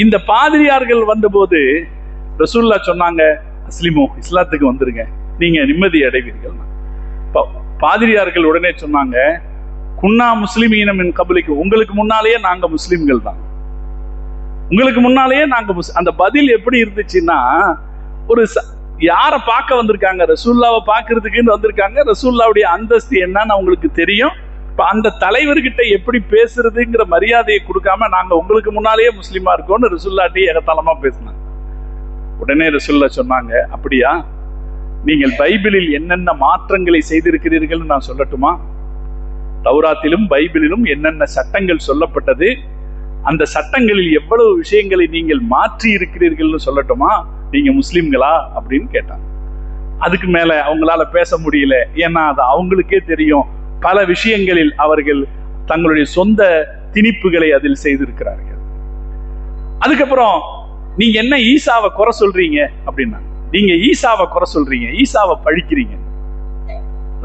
இந்த பாதிரியார்கள் வந்தபோது ரசூலுல்லாஹ் சொன்னாங்க, அஸ்லிமோ, இஸ்லாத்துக்கு வந்துருங்க, நீங்க நிம்மதி அடைவீர்கள். பாதிரியார்கள் உடனே சொன்னாங்க, குன்னா முஸ்லிமீனம் என் கபலிக்கு, உங்களுக்கு முன்னாலேயே நாங்க முஸ்லிம்கள் தான், உங்களுக்கு முன்னாலேயே நாங்க அந்த பதில் எப்படி இருந்துச்சுன்னா, ஒரு யாரை பார்க்க வந்திருக்காங்க, ரசூலுல்லாவை பார்க்கறதுக்குன்னு வந்திருக்காங்க. ரசூலுல்லாவுடைய அந்தஸ்து என்னன்னு அவங்களுக்கு தெரியும். இப்ப அந்த தலைவர்கிட்ட எப்படி பேசுறதுங்கிற மரியாதையை கொடுக்காம நாங்க உங்களுக்கு முன்னாலேயே முஸ்லிமா இருக்கோம்னு ரசூலுல்லாஹ்ட்டே ஏகத்தாளமா பேசினாங்க. உடனே ரசூலுல்லாஹ் சொன்னாங்க, அப்படியா, நீங்கள் பைபிளில் என்னென்ன மாற்றங்களை செய்திருக்கிறீர்கள் நான் சொல்லட்டுமா? தௌராத்திலும் பைபிளிலும் என்னென்ன சட்டங்கள் சொல்லப்பட்டது, அந்த சட்டங்களில் எவ்வளவு விஷயங்களை நீங்கள் மாற்றி இருக்கிறீர்கள்னு சொல்லட்டுமா? நீங்க முஸ்லிம்களா அப்படின்னு கேட்டாங்க. அதுக்கு மேல அவங்களால பேச முடியல. ஏன்னா அது அவங்களுக்கே தெரியும், பல விஷயங்களில் அவர்கள் தங்களுடைய சொந்த திணிப்புகளை அதில் செய்திருக்கிறார்கள். அதுக்கப்புறம் நீங்க என்ன ஈசாவை குறை சொல்றீங்க அப்படின்னா, நீங்க ஈசாவை குறை சொல்றீங்க, ஈசாவை பழிக்கிறீங்க.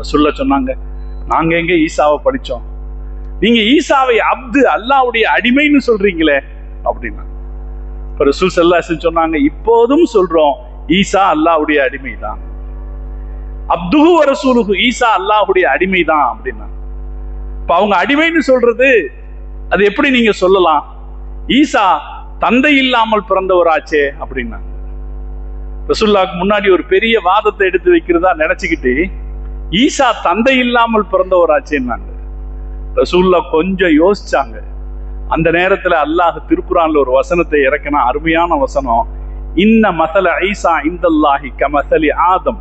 ரசூலுல்லாஹ் சொன்னாங்க, நாங்க எங்க ஈசாவை படிச்சோம், நீங்க ஈசாவை அப்து, அல்லாஹ்வுடைய அடிமைன்னு சொல்றீங்களே அப்படின்னா. ரசூல் ஸல்லல்லாஹு அலைஹி வஸல்லம் சொன்னாங்க, இப்போதும் சொல்றோம், ஈசா அல்லாஹ்வுடைய அடிமைதான், அப்துஹு வ ரசூலுஹு, ஈசா அல்லாஹ்வுடைய அடிமைதான் அப்படின்னா. இப்ப அவங்க அடிமைன்னு சொல்றது அது எப்படி நீங்க சொல்லலாம்? ஈசா தந்தை இல்லாமல் பிறந்தவராச்சே அப்படின்னாங்க. ரசூலுல்லாஹ்க்கு முன்னாடி ஒரு பெரிய வாதத்தை எடுத்து வைக்கிறதா நினைச்சுக்கிட்டு ஈசா தந்தை இல்லாமல் பிறந்தவராச்சேன்னாங்க. ரசூலுல்லாஹ் கொஞ்சம் யோசிச்சாங்க. அந்த நேரத்துல அல்லாஹ் திருக்குரான்ல ஒரு வசனத்தை இறக்கினா, அருமையான வசனம். இன்ன மஸல ஈசா இந்தல்லாஹி கமஸலி ஆதம்.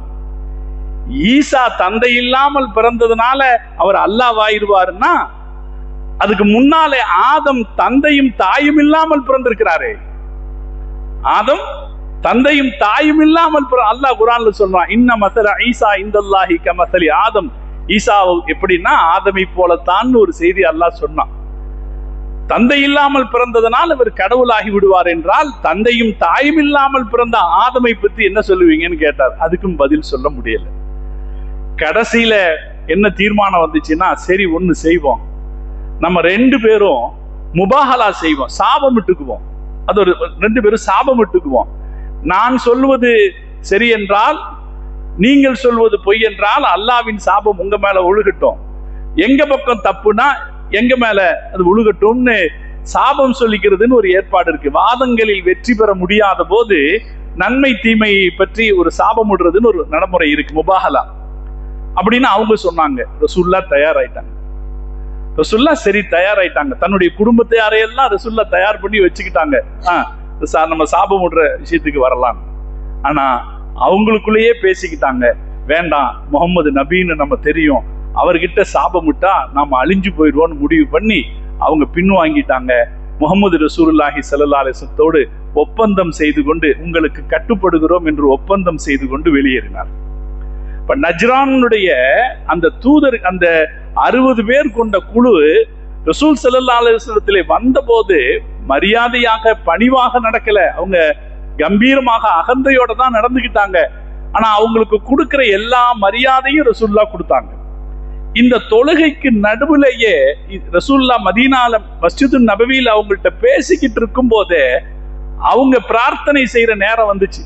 ஈசா தந்தை இல்லாமல் பிறந்ததுனால அவர் அல்லாஹ் ஆயிருவாருன்னா, அதுக்கு முன்னாலே ஆதம் தந்தையும் தாயும் இல்லாமல் பிறந்திருக்கிறாரே. ஆதம் தந்தையும் தாயும் இல்லாமல் அல்லாஹ் குர்ஆன்ல சொல்றான், இன்ன மஸல ஈசா இந்தல்லாஹி கமஸலி ஆதம். ஈசா எப்படின்னா ஆதமை போலத்தான் ஒரு செய்தி அல்லாஹ் சொன்னான். தந்தை இல்லாமல் பிறந்ததனால் இவர் கடவுளாகி விடுவார் என்றால், தந்தையும் தாயும் இல்லாமல் பிறந்த ஆதமை பற்றி என்ன சொல்லுவீங்கன்னு கேட்டார். அதுக்கும் பதில் சொல்ல முடியல. கடைசியில என்ன தீர்மானம் வந்துச்சுன்னா, சரி ஒண்ணு செய்வோம், நம்ம 2 பேரும் முபாஹலா செய்வோம், சாபம் விட்டுக்குவோம். அது ஒரு 2 பேரும் சாபம் விட்டுக்குவோம். நான் சொல்வது சரி என்றால், நீங்கள் சொல்வது பொய் என்றால், அல்லாவின் சாபம் உங்க மேல ஒழுகட்டும். எங்க பக்கம் தப்புனா எங்க மேல அது ஒழுகட்டும்னு சாபம் சொல்லிக்கிறதுன்னு ஒரு ஏற்பாடு இருக்கு. வாதங்களில் வெற்றி பெற முடியாத போது நன்மை தீமையை பற்றி ஒரு சாபம் விடுறதுன்னு ஒரு நடைமுறை இருக்கு, முபாஹலா அப்படின்னு அவங்க சொன்னாங்க. ரசூலுல்லாஹ் தயாராயிட்டாங்க. ரசூலுல்லாஹ் சரி தயாராயிட்டாங்க. தன்னுடைய குடும்பத்தை யாரையெல்லாம் ரசூலுல்லாஹ் தயார் பண்ணி வச்சுக்கிட்டாங்க. நம்ம சாபம் விடுற விஷயத்துக்கு வரலாம். ஆனா அவங்களுக்குள்ளேயே பேசிக்கிட்டாங்க, வேண்டாம், முகமது நபின்னு நம்ம தெரியும், அவர்கிட்ட சாபம் விட்டா நாம அழிஞ்சு போயிடுவோம்னு முடிவு பண்ணி அவங்க பின்வாங்கிட்டாங்க. முகமது ரசூலுல்லாஹி ஸல்லல்லாஹு அலைஹி வஸல்லத்தோடு ஒப்பந்தம் செய்து கொண்டு, உங்களுக்கு கட்டுப்படுகிறோம் என்று ஒப்பந்தம் செய்து கொண்டு வெளியேறினார். இப்ப நஜ்ரானுடைய அந்த தூதர், அந்த 60 பேர் கொண்ட குழு ரசூல் ஸல்லல்லாஹு அலைஹி வஸல்லத்திலே வந்த போது மரியாதையாக பணிவாக நடக்கல. அவங்க கம்பீரமாக அகந்தையோட தான் நடந்துகிட்டாங்க. ஆனா அவங்களுக்கு கொடுக்கிற எல்லா மரியாதையும் ரசூலுல்லாஹ் கொடுத்தாங்க. இந்த தொழுகைக்கு நடுவுலையே ரசூலுல்லாஹ் மதீனால மஸ்ஜிது நபவியில அவங்கள்ட்ட பேசிக்கிட்டு இருக்கும் போதே அவங்க பிரார்த்தனை செய்யற நேரம் வந்துச்சு.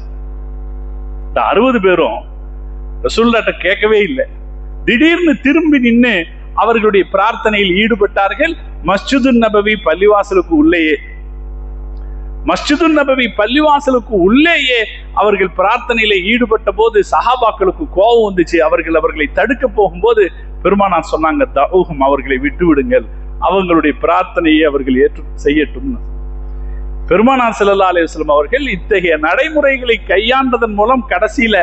இந்த 60 பேரும் ரசூலுல்லாஹ்ட்ட கேட்கவே இல்லை. திடீர்னு திரும்பி நின்று அவர்களுடைய பிரார்த்தனையில் ஈடுபட்டார்கள். மஸ்ஜிது நபவி பள்ளிவாசலுக்கு உள்ளேயே, மஸ்ஜிது நபவி பள்ளிவாசலுக்கு உள்ளேயே அவர்கள் பிரார்த்தனையில ஈடுபட்ட போது சஹாபாக்களுக்கு கோபம் வந்துச்சு. அவர்களை தடுக்க போகும்போது பெருமானார் சொன்னாங்க, தஊஹும், அவர்களை விட்டு விடுங்கள், அவங்களுடைய பிரார்த்தனையை அவர்கள் செய்யட்டும். பெருமானார் ஸல்லல்லாஹு அலைஹி வஸல்லம் அவர்கள் இத்தகைய நடைமுறைகளை கையாண்டதன் மூலம் கடைசியில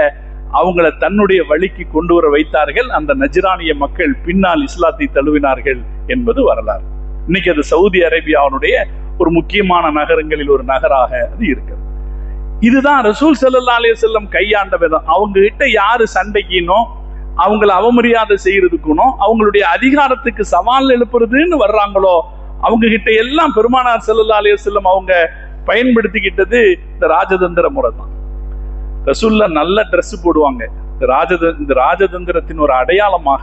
அவங்கள தன்னுடைய வழிக்கு கொண்டு வர வைத்தார்கள். அந்த நஜ்ரானிய மக்கள் பின்னால் இஸ்லாத்தை தழுவினார்கள் என்பது வரலாறு. இன்னைக்கு அது சவுதி அரேபியாவுடைய ஒரு முக்கியமான நகரங்களில் ஒரு நகராக அது இருக்கிறது. இதுதான் ரசூல் ஸல்லல்லாஹு அலைஹி வஸல்லம் கையாண்ட விதம். அவங்க கிட்ட யாரு சண்டைக்கினோ, அவங்களை அவமரியாதை செய்யறதுக்குனோ, அவங்களுடைய அதிகாரத்துக்கு சவால் எழுப்புறதுன்னு வர்றாங்களோ, அவங்க கிட்ட எல்லாம் பெருமானார் ஸல்லல்லாஹு அலைஹி வஸல்லம் அவங்க பயன்படுத்திக்கிட்டது இந்த ராஜதந்திர முறை தான். ரசூலுல்லாஹ் நல்ல ட்ரெஸ் போடுவாங்க. இந்த ராஜதந்திரத்தின் ஒரு அடையாளமாக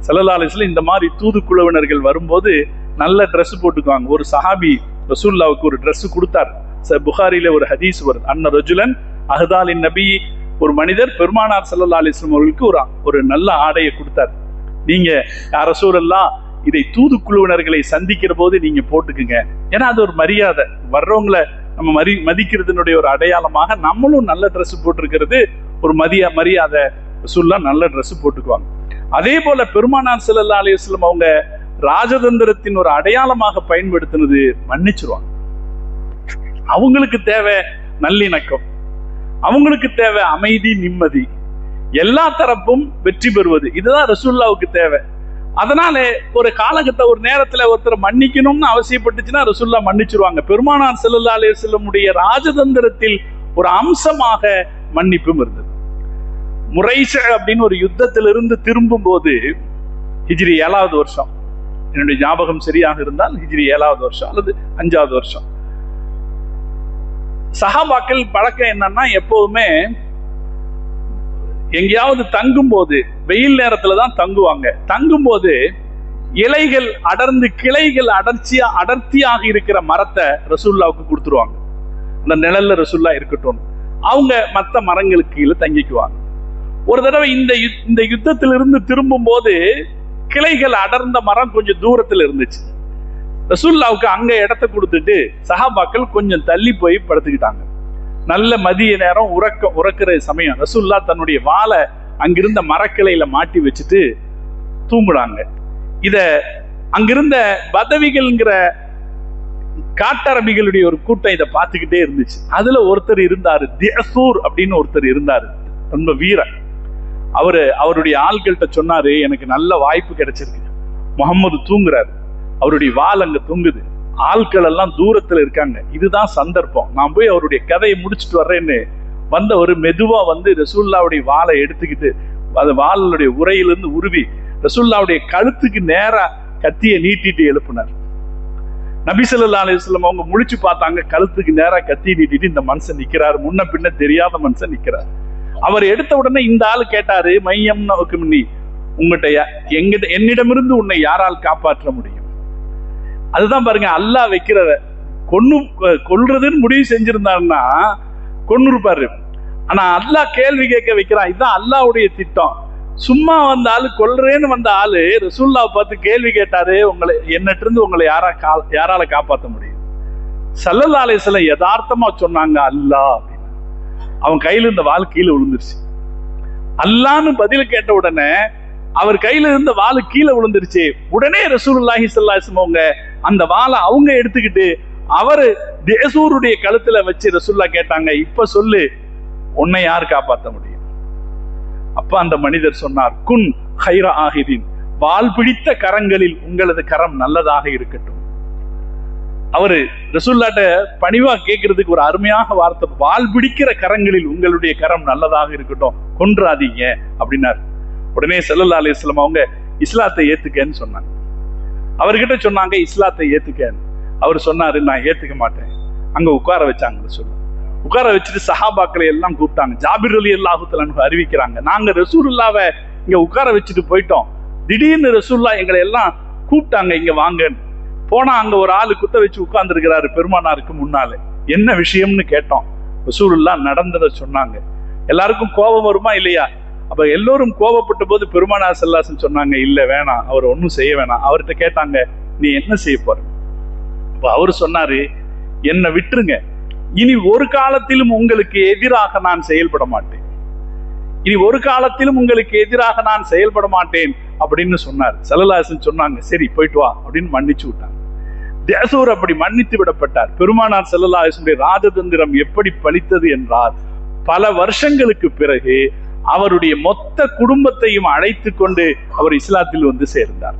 ஸல்லல்லாஹு அலைஹி வஸல்லம் இந்த மாதிரி தூதுக்குழுவினர்கள் வரும்போது நல்ல ட்ரெஸ் போட்டுக்குவாங்க. ஒரு சஹாபி ரசூலுல்லாஹ்வுக்கு ஒரு ட்ரெஸ் கொடுத்தார். புகாரில ஒரு ஹதீஸ் வருது, அன்ன ரஜுலன் அஹ்தாலின் நபி, ஒரு மனிதர் பெருமானார் ஸல்லல்லாஹு அலைஹி வஸல்லம் அவர்களுக்கு ஒரு நல்ல ஆடையை கொடுத்தார். நீங்க யா ரசூலல்லாஹ், இதை தூதுக்குழுவினர்களை சந்திக்கிற போது நீங்க போட்டுக்குங்க, ஏன்னா அது ஒரு மரியாதை, வர்றவங்களை நம்ம மதிக்கிறதுனுடைய ஒரு அடையாளமாக நம்மளும் நல்ல ட்ரெஸ் போட்டிருக்கிறது ஒரு மரியாதை. ரசூலுல்லாஹ் நல்ல ட்ரெஸ் போட்டுக்குவாங்க. அதே போல பெருமானார் ஸல்லல்லாஹு அலைஹி வஸல்லம் அவங்க ராஜதந்திரத்தின் ஒரு அடையாளமாக பயன்படுத்தினது மன்னிச்சிருவாங்க. அவங்களுக்கு தேவை நல்லிணக்கம், அவங்களுக்கு தேவை அமைதி, நிம்மதி, எல்லா தரப்பும் வெற்றி பெறுவது, இதுதான் ரசூலுல்லாஹ்வுக்கு தேவை. அதனால ஒரு ஒரு நேரத்துல ஒருத்தர் மன்னிக்கணும்னு அவசியப்பட்டுச்சுன்னா ரசூலுல்லாஹ் மன்னிச்சிருவாங்க. பெருமானார் ஸல்லல்லாஹு அலைஹி வஸல்லமுடைய ராஜதந்திரத்தில் ஒரு அம்சமாக மன்னிப்பும் இருந்தது. முரைஷ அப்படின்னு ஒரு யுத்தத்திலிருந்து திரும்பும் போது ஹிஜ்ரி 7வது வருஷம், என்னுடைய ஞாபகம் சரியாக இருந்தால் ஹிஜ்ரி 7வது வருஷம் அல்லது 5வது வருஷம், சஹாபாக்கள் பழக்கம் என்னன்னா, எப்போதுமே எங்கேயாவது தங்கும் போது வெயில் நேரத்துல தான் தங்குவாங்க. தங்கும் போது இலைகள் அடர்ந்து கிளைகள் அடர்த்தியாக இருக்கிற மரத்தை ரசூலுல்லாஹ்வுக்கு கொடுத்துருவாங்க. அந்த நிழல்ல ரசூலுல்லாஹ் இருக்கட்டும், அவங்க மற்ற மரங்களுக்கு கீழே தங்கிக்குவாங்க. ஒரு தடவை இந்த யுத்தத்திலிருந்து திரும்பும் போது கிளைகள் அடர்ந்த மரம் கொஞ்சம் தூரத்துல இருந்துச்சு. ரசூலுல்லாவுக்கு அங்க இடத்த கொடுத்துட்டு சஹாபாக்கள் கொஞ்சம் தள்ளி போய் படுத்துக்கிட்டாங்க. நல்ல மதிய நேரம் உறக்கிற சமயம். ரசூலுல்லாஹ் தன்னுடைய வாளை அங்கிருந்த மரக்கிளையில மாட்டி வச்சுட்டு தூங்குறாங்க. இத அங்கிருந்த பதவிகள்ங்கிற காட்டரபிகளுடைய ஒரு கூட்டம் இதை பார்த்துக்கிட்டே இருந்துச்சு. அதுல ஒருத்தர் இருந்தாரு, தியசூர் அப்படின்னு ஒருத்தர் இருந்தாரு, ரொம்ப வீரர். அவருடைய ஆள்கள்கிட்ட சொன்னாரு, எனக்கு நல்ல வாய்ப்பு கிடைச்சிருக்கு, முகம்மது தூங்குறாரு, அவருடைய வாள் அங்க தூங்குது, ஆட்கள் எல்லாம் தூரத்துல இருக்காங்க, இதுதான் சந்தர்ப்பம், நான் போய் அவருடைய கதையை முடிச்சுட்டு வர்றேன்னு வந்த ஒரு மெதுவா வந்து ரசூலுல்லாவுடைய வாளை எடுத்துக்கிட்டு அது வாளுடைய உரையிலிருந்து உருவி ரசூலுல்லாவுடைய கழுத்துக்கு நேரா கத்தியை நீட்டிட்டு எழுப்பினார். நபி ஸல்லல்லாஹு அலைஹி வஸல்லம் அவங்க முழிச்சு பார்த்தாங்க, கழுத்துக்கு நேரா கத்தி நீட்டிட்டு இந்த மனுஷன் நிக்கிறாரு, முன்ன பின்ன தெரியாத மனுஷன் நிக்கிறார். அவர் எடுத்த உடனே இந்த ஆளு கேட்டாரு, மையம் நீ உங்ககிட்ட என்னிடமிருந்து உன்னை யாரால் காப்பாற்ற முடியும்? அதுதான் பாருங்க, அல்லாஹ் வைக்கிற கொல்றதுன்னு முடிவு செஞ்சிருந்தாருன்னா கொன்னு இருப்பாரு. ஆனா அல்லாஹ் கேள்வி கேட்க வைக்கிறான். இதுதான் அல்லாஹ்வுடைய திட்டம். சும்மா வந்த ஆளு, கொல்றேன்னு வந்த ஆளு ரசூலுல்லாஹ் பார்த்து கேள்வி கேட்டாரு, என்னட்டு இருந்து உங்களை யாரால காப்பாற்ற முடியும்? ஸல்லல்லாஹு அலைஹி வஸல்லம் யதார்த்தமா சொன்னாங்க, அல்லாஹ் அப்படின்னு. அவன் கையில இருந்த வாள் கீழே விழுந்துருச்சு. அல்லான்னு பதில் கேட்ட உடனே அவர் கையில இருந்த வாள் கீழே விழுந்துருச்சு. உடனே ரசூலுல்லாஹி ஸல்லல்லாஹு அலைஹி வஸல்லம் அவங்க அந்த வாளை அவங்க எடுத்துக்கிட்டு அவரு தேசூருடைய கழுத்துல வச்சு ரசூலுல்லாஹ் கேட்டாங்க, இப்ப சொல்லு, உன்னை யார் காப்பாற்ற முடியும்? அப்ப அந்த மனிதர் சொன்னார், குன் ஹைர ஆஹிதீன், வாள் பிடித்த கரங்களில் உங்களது கரம் நல்லதாக இருக்கட்டும். அவரு ரசூலுல்லாஹ்ட்ட பணிவா கேட்கறதுக்கு ஒரு அருமையாக வார்த்தை, வாள் பிடிக்கிற கரங்களில் உங்களுடைய கரம் நல்லதாக இருக்கட்டும், கொன்றாதீங்க அப்படின்னாரு. உடனே ஸல்லல்லாஹு அலைஹி வஸல்லம் அவங்க இஸ்லாத்தை ஏத்துக்கன்னு சொன்னாங்க. அவர்கிட்ட சொன்னாங்க, இஸ்லாத்தை ஏத்துக்கன்னு. அவர் சொன்னாரு, நான் ஏத்துக்க மாட்டேன். அங்க உட்கார வச்சாங்க. சொல்ல உட்கார வச்சுட்டு சஹாபாக்களை எல்லாம் கூப்பிட்டாங்க. ஜாபிர் ரலியல்லாஹு தஆலா அன்ஹு அறிவிக்கிறாங்க, நாங்க ரசூலுல்லாவை இங்க உட்கார வச்சுட்டு போயிட்டோம், திடீர்னு ரசூலுல்லாஹ் எங்களை எல்லாம் கூப்பிட்டாங்க, இங்க வாங்கன்னு. போனா அங்க ஒரு ஆளு குத்த வச்சு உட்கார்ந்து இருக்கிறாரு பெருமானாருக்கு முன்னாலே. என்ன விஷயம்னு கேட்டோம். ரசூலுல்லாஹ் நடந்ததை சொன்னாங்க. எல்லாருக்கும் கோபம் வருமா இல்லையா? அப்ப எல்லோரும் கோபப்பட்ட போது பெருமானார் ஸல்லல்லாஹு அலைஹி வஸல்லம் சொன்னாங்க, இல்ல வேணாம், அவர் ஒன்னும் செய்ய வேணாம். அவர்கிட்ட கேட்டாங்க, நீ என்ன செய்ய போற? அப்ப அவரு சொன்னாரு, என்னை விட்டுருங்க, இனி ஒரு காலத்திலும் உங்களுக்கு எதிராக நான் செயல்பட மாட்டேன், இனி ஒரு காலத்திலும் உங்களுக்கு எதிராக நான் செயல்பட மாட்டேன் அப்படின்னு சொன்னார். ஸல்லல்லாஹு அலைஹி வஸல்லம் சொன்னாங்க, சரி போயிட்டு வா அப்படின்னு மன்னிச்சு விட்டாங்க. தேசூர் அப்படி மன்னித்து விடப்பட்டார். பெருமானார் ஸல்லல்லாஹு அலைஹி வஸல்லம் ராஜதந்திரம் எப்படி பலித்தது என்றால், பல வருஷங்களுக்கு பிறகு அவருடைய மொத்த குடும்பத்தையும் அழைத்து கொண்டு அவர் இஸ்லாத்தில் வந்து சேர்ந்தார்.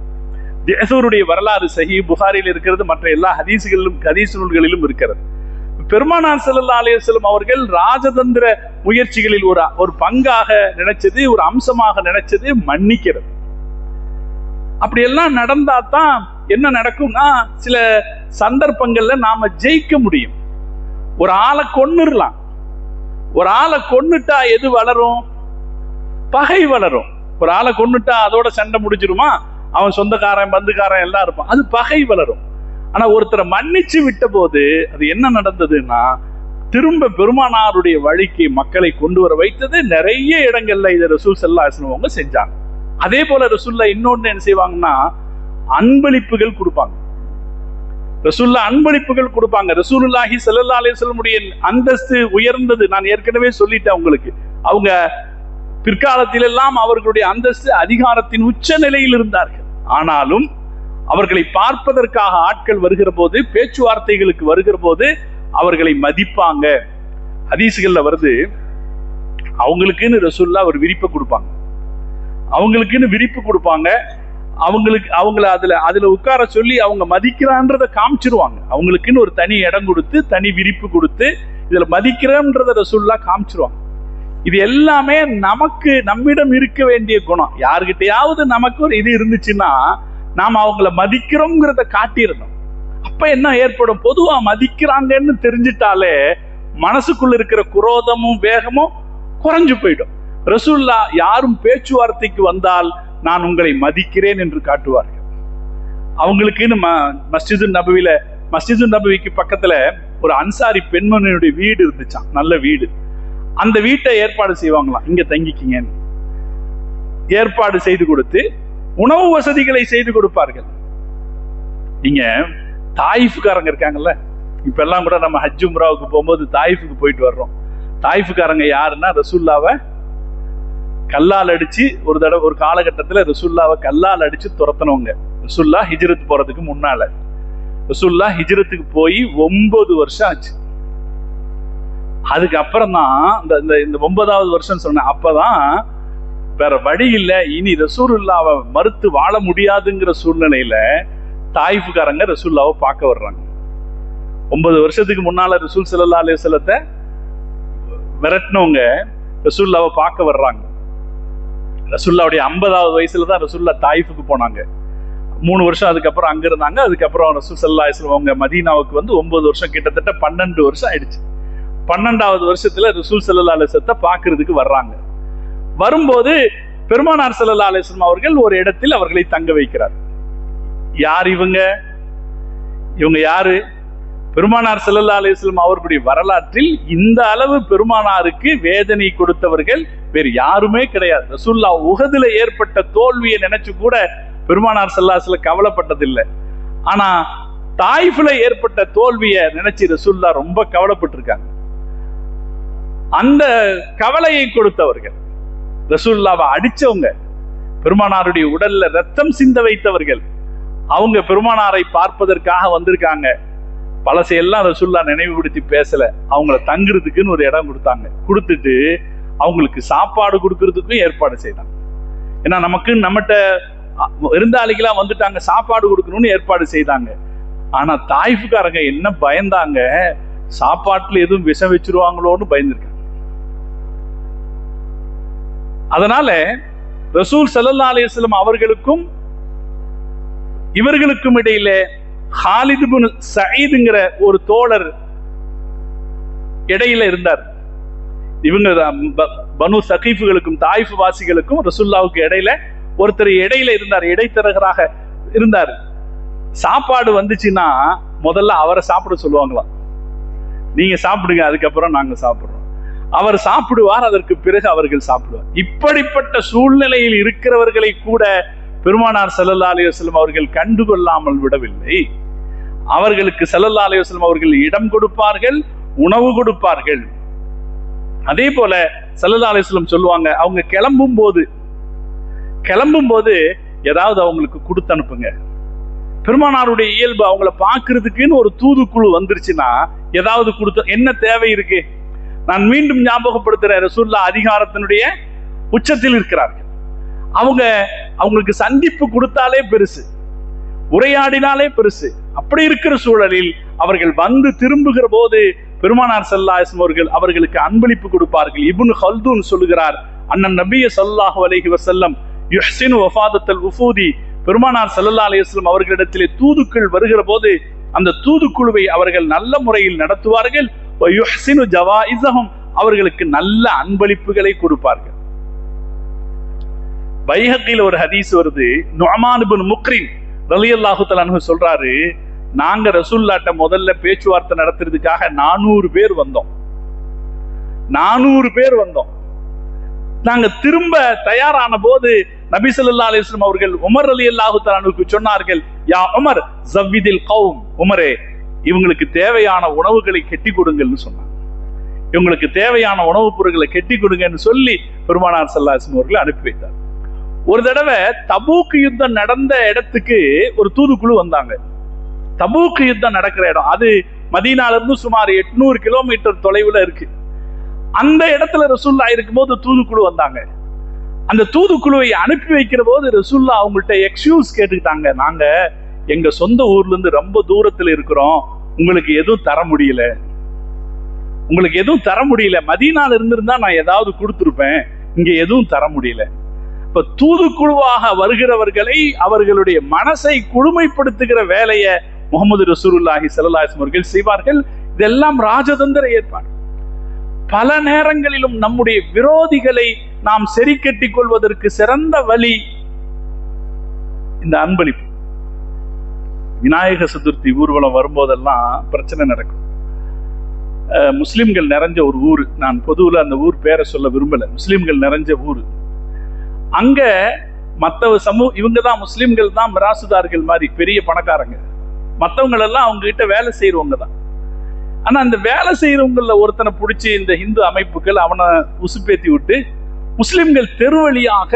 தேசூருடைய வரலாறு சஹீஹ் புகாரியில் இருக்கிறது, மற்ற எல்லா ஹதீஸ் நூல்களிலும் இருக்கிறது. பெருமானார் ஸல்லல்லாஹு அலைஹி வஸல்லம் அவர்கள் ராஜதந்திர முயற்சிகளில் ஒரு பங்காக நினைச்சது, ஒரு அம்சமாக நினைச்சது மன்னிக்கிறது. அப்படி எல்லாம் நடந்தாதான் என்ன நடக்கும்னா, சில சந்தர்ப்பங்கள்ல நாம ஜெயிக்க முடியும். ஒரு ஆளை கொன்னுடலாம். ஒரு ஆளை கொன்னுட்டா எது வளரும்? பகை வளரும். ஒரு ஆளை கொன்னுட்டா அதோட சண்டை முடிஞ்சிருமா? அவன் சொந்தக்காரன் பந்துக்காரன் எல்லாம் இருப்பான், அது பகை வளரும். ஆனா ஒருத்தரை மன்னிச்சு விட்ட போது அது என்ன நடந்ததுன்னா, திரும்ப பெருமானாருடைய வழிக்கு மக்களை கொண்டு வர வைத்தது. நிறைய இடங்கள்ல இதை ரசூல் ஸல்லல்லாஹு அலைஹி வஸல்லம் அவங்க செஞ்சாங்க. அதே போல ரசூலுல்லாஹ் இன்னொன்னு என்ன செய்வாங்கன்னா, அன்பளிப்புகள் கொடுப்பாங்க. ரசூலுல்லாஹ் அன்பளிப்புகள் கொடுப்பாங்க. ரசூலுல்லாஹி ஸல்லல்லாஹு அலைஹி வஸல்லம் உடைய அந்தஸ்து உயர்ந்தது. நான் ஏற்கனவே சொல்லிட்டேன் உங்களுக்கு. அவங்க பிற்காலத்திலெல்லாம் அவர்களுடைய அந்தஸ்து அதிகாரத்தின் உச்ச நிலையில் இருந்தார்கள். ஆனாலும் அவர்களை பார்ப்பதற்காக ஆட்கள் வருகிற போது, பேச்சுவார்த்தைகளுக்கு வருகிற போது அவர்களை மதிப்பாங்க. ஹதீஸ்கள்ல வருது, அவங்களுக்குன்னு ரசூலுல்லாஹ் ஒரு விரிப்பை கொடுப்பாங்க. அவங்களுக்குன்னு விரிப்பு கொடுப்பாங்க. அவங்கள அதுல உட்கார சொல்லி அவங்க மதிக்கிறான்றத காமிச்சிருவாங்க. அவங்களுக்குன்னு ஒரு தனி இடம் கொடுத்து, தனி விரிப்பு கொடுத்து, இதுல மதிக்கிறன்றத ரசூலுல்லாஹ் காமிச்சிருவாங்க. இது எல்லாமே நமக்கு நம்மிடம் இருக்க வேண்டிய குணம். யாருகிட்டையாவது நமக்கு ஒரு இது இருந்துச்சுன்னா நாம அவங்கள மதிக்கிறோம்ங்கிறத காட்டிடணும். அப்ப என்ன ஏற்படும்? பொதுவா மதிக்கிறாங்கன்னு தெரிஞ்சிட்டாலே மனசுக்குள்ள இருக்கிற குரோதமும் வேகமும் குறைஞ்சு போயிடும். ரசூலுல்லாஹ் யாரும் பேச்சுவார்த்தைக்கு வந்தால் நான் உங்களை மதிக்கிறேன் என்று காட்டுவார்கள். அவங்களுக்குன்னு மஸ்ஜிது நபவிக்கு பக்கத்துல ஒரு அன்சாரி பெண்மணியுடைய வீடு இருந்துச்சான், நல்ல வீடு. அந்த வீட்டை ஏற்பாடு செய்வாங்களாம், இங்க தங்கிக்கிங்கன்னு ஏற்பாடு செய்து கொடுத்து உணவு வசதிகளை செய்து கொடுப்பார்கள். நீங்க தாயிஃப்காரங்க இருக்காங்கல்ல, இப்ப எல்லாம் கூட நம்ம ஹஜ் உம்ராவுக்கு போகும்போது தாயிஃபுக்கு போயிட்டு வர்றோம். தாயிஃப்காரங்க யாருன்னா ரசூல்லாவை கல்லால் அடிச்சு ஒரு காலகட்டத்தில் ரசூல்லாவை கல்லால் அடிச்சு துரத்தினவங்க. ரசூல்லா ஹிஜ்ரத் போறதுக்கு முன்னால, ரசூல்லா ஹிஜ்ரத்துக்கு போய் 9 வருஷம் ஆச்சு. அதுக்கப்புறம் தான் இந்த 9வது வருஷம் சொன்னேன். அப்பதான் வேற வழி இல்லை, இனி ரசூலுல்லாவை மறுத்து வாழ முடியாதுங்கிற சூழ்நிலையில தாயிஃப்காரங்க ரசூல்லாவை பார்க்க வர்றாங்க. 9 வருஷத்துக்கு முன்னால ரசூல் ஸல்லல்லாஹு அலைஹி வஸல்லத்தை விரட்டினவங்க ரசூல்லாவை பார்க்க வர்றாங்க. ரசூல்லாவுடைய 50வது வயசுல தான் ரசூல்லா தாயிஃபுக்கு போனாங்க. 3 வருஷம் அதுக்கப்புறம் அங்க இருந்தாங்க. அதுக்கப்புறம் ரசூல் ஸல்லல்லாஹு அலைஹி வஸல்லம் அவங்க மதீனாவுக்கு வந்து 9 வருஷம், கிட்டத்தட்ட 12 வருஷம் ஆயிடுச்சு. 12வது வருஷத்துல ரசூல் ஸல்லல்லாஹு அலைஹி வஸல்லத்தை பார்க்கிறதுக்கு வர்றாங்க. வரும்போது பெருமானார் ஸல்லல்லாஹு அலைஹி வஸல்லம் அவர்கள் ஒரு இடத்தில் அவர்களை தங்க வைக்கிறார். யார் இவங்க? இவங்க யாரு? பெருமானார் ஸல்லல்லாஹு அலைஹி வஸல்லம் அவர்களுடைய வரலாற்றில் இந்த அளவு பெருமானாருக்கு வேதனை கொடுத்தவர்கள் வேறு யாருமே கிடையாது. ரசூலுல்லாஹ் உஹதுல ஏற்பட்ட தோல்வியை நினைச்சு கூட பெருமானார் ஸல்லல்லாஹு அலைஹி வஸல்லம் கவலைப்பட்டதில்லை. ஆனா தாயிஃப்ல ஏற்பட்ட தோல்வியை நினைச்சு ரசூலுல்லாஹ் ரொம்ப கவலைப்பட்டிருக்காங்க. அந்த கவலையை கொடுத்தவர்கள், ரசூலுல்லாஹ்வை அடிச்சவங்க, பெருமானாருடைய உடல்ல ரத்தம் சிந்த வைத்தவர்கள், அவங்க பெருமானாரை பார்ப்பதற்காக வந்திருக்காங்க. பழசையெல்லாம் ரசூலுல்லாஹ் நினைவுபடுத்தி பேசல. அவங்கள தங்குறதுக்குன்னு ஒரு இடம் கொடுத்தாங்க. கொடுத்துட்டு அவங்களுக்கு சாப்பாடு கொடுக்கறதுக்கும் ஏற்பாடு செய்தாங்க. ஏன்னா நமக்கு நம்மகிட்ட விருந்தாளிகளா வந்துட்டாங்க, சாப்பாடு கொடுக்கணும்னு ஏற்பாடு செய்தாங்க. ஆனா தாயிஃப்காரங்க என்ன பயந்தாங்க, சாப்பாட்டுல எதுவும் விஷம் வச்சிருவாங்களோன்னு பயந்துருக்காங்க. அதனால ரசூல் ஸல்லல்லாஹு அலைஹி வஸல்லம் அவர்களுக்கும் இவர்களுக்கும் இடையில ஹாலித் இப்னு ஸயீத்ங்கிற ஒரு தோழர் இடையில இருந்தார். இவங்க பனு சகீஃப்களுக்கும் தாயிஃப் வாசிகளுக்கும் ரசூலுல்லாஹ்வுக்கு இடையில ஒருத்தர் இடையில இருந்தார், இடைத்தரகராக இருந்தார். சாப்பாடு வந்துச்சுன்னா முதல்ல அவரை சாப்பிட சொல்லுவாங்களாம். நீங்க சாப்பிடுங்க, அதுக்கப்புறம் நாங்க சாப்பிடுறோம். அவர் சாப்பிடுவார், அதற்கு பிறகு அவர்கள் சாப்பிடுவார். இப்படிப்பட்ட சூழ்நிலையில் இருக்கிறவர்களை கூட பெருமானார் ஸல்லல்லாஹு அலைஹி வஸல்லம் அவர்கள் கண்டுகொள்ளாமல் விடவில்லை. அவர்களுக்கு ஸல்லல்லாஹு அலைஹி வஸல்லம் அவர்கள் இடம் கொடுப்பார்கள், உணவு கொடுப்பார்கள். அதே போல ஸல்லல்லாஹு அலைஹி வஸல்லம் சொல்லுவாங்க, அவங்க கிளம்பும் போது ஏதாவது அவங்களுக்கு கொடுத்து அனுப்புங்க. பெருமானாருடைய இயல்பு, அவங்கள பாக்குறதுக்குன்னு ஒரு தூதுக்குழு வந்துருச்சுன்னா ஏதாவது கொடுத்து, என்ன தேவை இருக்கு? நான் மீண்டும் ஞாபகப்படுத்துறேன், ரசூலுல்லாஹ் அதிகாரத்தினுடைய உச்சத்தில் இருக்கிறார்கள். அவங்களுக்கு சந்திப்பு கொடுத்தாலே பெருசு, உரையாடினாலே பெருசு. அப்படி இருக்கிற சூழலில் அவர்கள் வந்து திரும்புகிற போது பெருமானார் ஸல்லல்லாஹு அலைஹி வஸல்லம் அவர்களுக்கு அன்பளிப்பு கொடுப்பார்கள். இப்னு ஹல்தூன் சொல்லுகிறார், அண்ணன் நபிய ஸல்லல்லாஹு அலைஹி வஸல்லம் யுஹ்சினு வஃபாதத்தல் உஃபூதி, பெருமானார் ஸல்லல்லாஹு அலைஹி வஸல்லம் அவர்களிடத்திலே தூதுக்கள் வருகிற போது அந்த தூதுக்குழுவை அவர்கள் நல்ல முறையில் நடத்துவார்கள். யுஹ்சினு ஜவாயிஸஹும், அவர்களுக்கு நல்ல அன்பளிப்புகளை கொடுப்பார்கள். பைஹக்கில ஒரு ஹதீஸ் வருது, நுஅமான் இப்னு முக்ரின் ரலியல்லாஹு தஆலா அன்ஹு சொல்றாரு, நாங்க ரசூலுல்லாஹ்ட்ட முதல்ல பேச்சுவார்த்தை நடத்துறதுக்காக 400 பேர் வந்தோம். 400 பேர் வந்தோம். நாங்க திரும்ப தயாரான போது நபி ஸல்லல்லாஹு அலைஹி வஸல்லம் அவர்கள் உமர் ரலியல்லாஹு தஆலா அன்ஹுக்கு சொன்னார்கள், யா உமர் ஸவ்விதில் கௌம், உமரே இவங்களுக்கு தேவையான உணவுகளை கெட்டி கொடுங்கள்னு சொன்னாங்க. இவங்களுக்கு தேவையான உணவுப் பொருட்களை கெட்டி கொடுங்கன்னு சொல்லி பெருமானார் ஸல்லல்லாஹு அலைஹி வஸல்லம் அவர்களை அனுப்பி வைத்தார். ஒரு தடவை தபூக் யுத்தம் நடந்த இடத்துக்கு ஒரு தூதுக்குழு வந்தாங்க. தபூக் யுத்தம் நடக்கிற இடம் அது மதீனால இருந்து சுமார் 800 கிலோமீட்டர் தொலைவுல இருக்கு. அந்த இடத்துல ரசூலுல்லாஹ் இருக்கும்போது தூதுக்குழு வந்தாங்க. அந்த தூதுக்குழுவை அனுப்பி வைக்கிற போது ரசூலுல்லாஹ் அவங்கள்ட்ட எக்ஸ்கியூஸ் கேட்டுக்கிட்டாங்க, நாங்க எங்க சொந்த ஊர்ல இருந்து ரொம்ப தூரத்துல இருக்கிறோம், உங்களுக்கு எதுவும் தர முடியல, மதீனால இருந்திருந்தா நான் ஏதாவது கொடுத்துருப்பேன், இங்க எதுவும் தர முடியல. இப்ப தூதுக்குழுவாக வருகிறவர்களை அவர்களுடைய மனசை குழுமைப்படுத்துகிற வேலையை முஹம்மது ரசூலுல்லாஹி ஸல்லல்லாஹு அலைஹி வஸல்லம் அவர்கள் செய்வார்கள். இதெல்லாம் ராஜதந்திர ஏற்பாடு. பல நேரங்களிலும் நம்முடைய விரோதிகளை நாம் சரி கட்டிக் கொள்வதற்கு சிறந்த வழி இந்த அன்பளிப்பு. விநாயக சதுர்த்தி ஊர்வலம் வரும்போதெல்லாம் பிரச்சனை நடக்கும். முஸ்லிம்கள் நிறைஞ்ச ஒரு ஊர், நான் பொதுவில் அந்த ஊர் பேரை சொல்ல விரும்பல, முஸ்லிம்கள் நிறைஞ்ச ஊர். அங்க மற்ற இவங்க தான் முஸ்லிம்கள் தான் மிராசுதார்கள் மாதிரி பெரிய பணக்காரங்க, மற்றவங்க எல்லாம் அவங்க கிட்ட வேலை செய்யறவங்க தான். ஆனா அந்த வேலை செய்யறவங்கள ஒருத்தனை பிடிச்சி இந்த இந்து அமைப்புகள் அவனை உசுப்பேத்தி விட்டு முஸ்லிம்கள் தெருவழியாக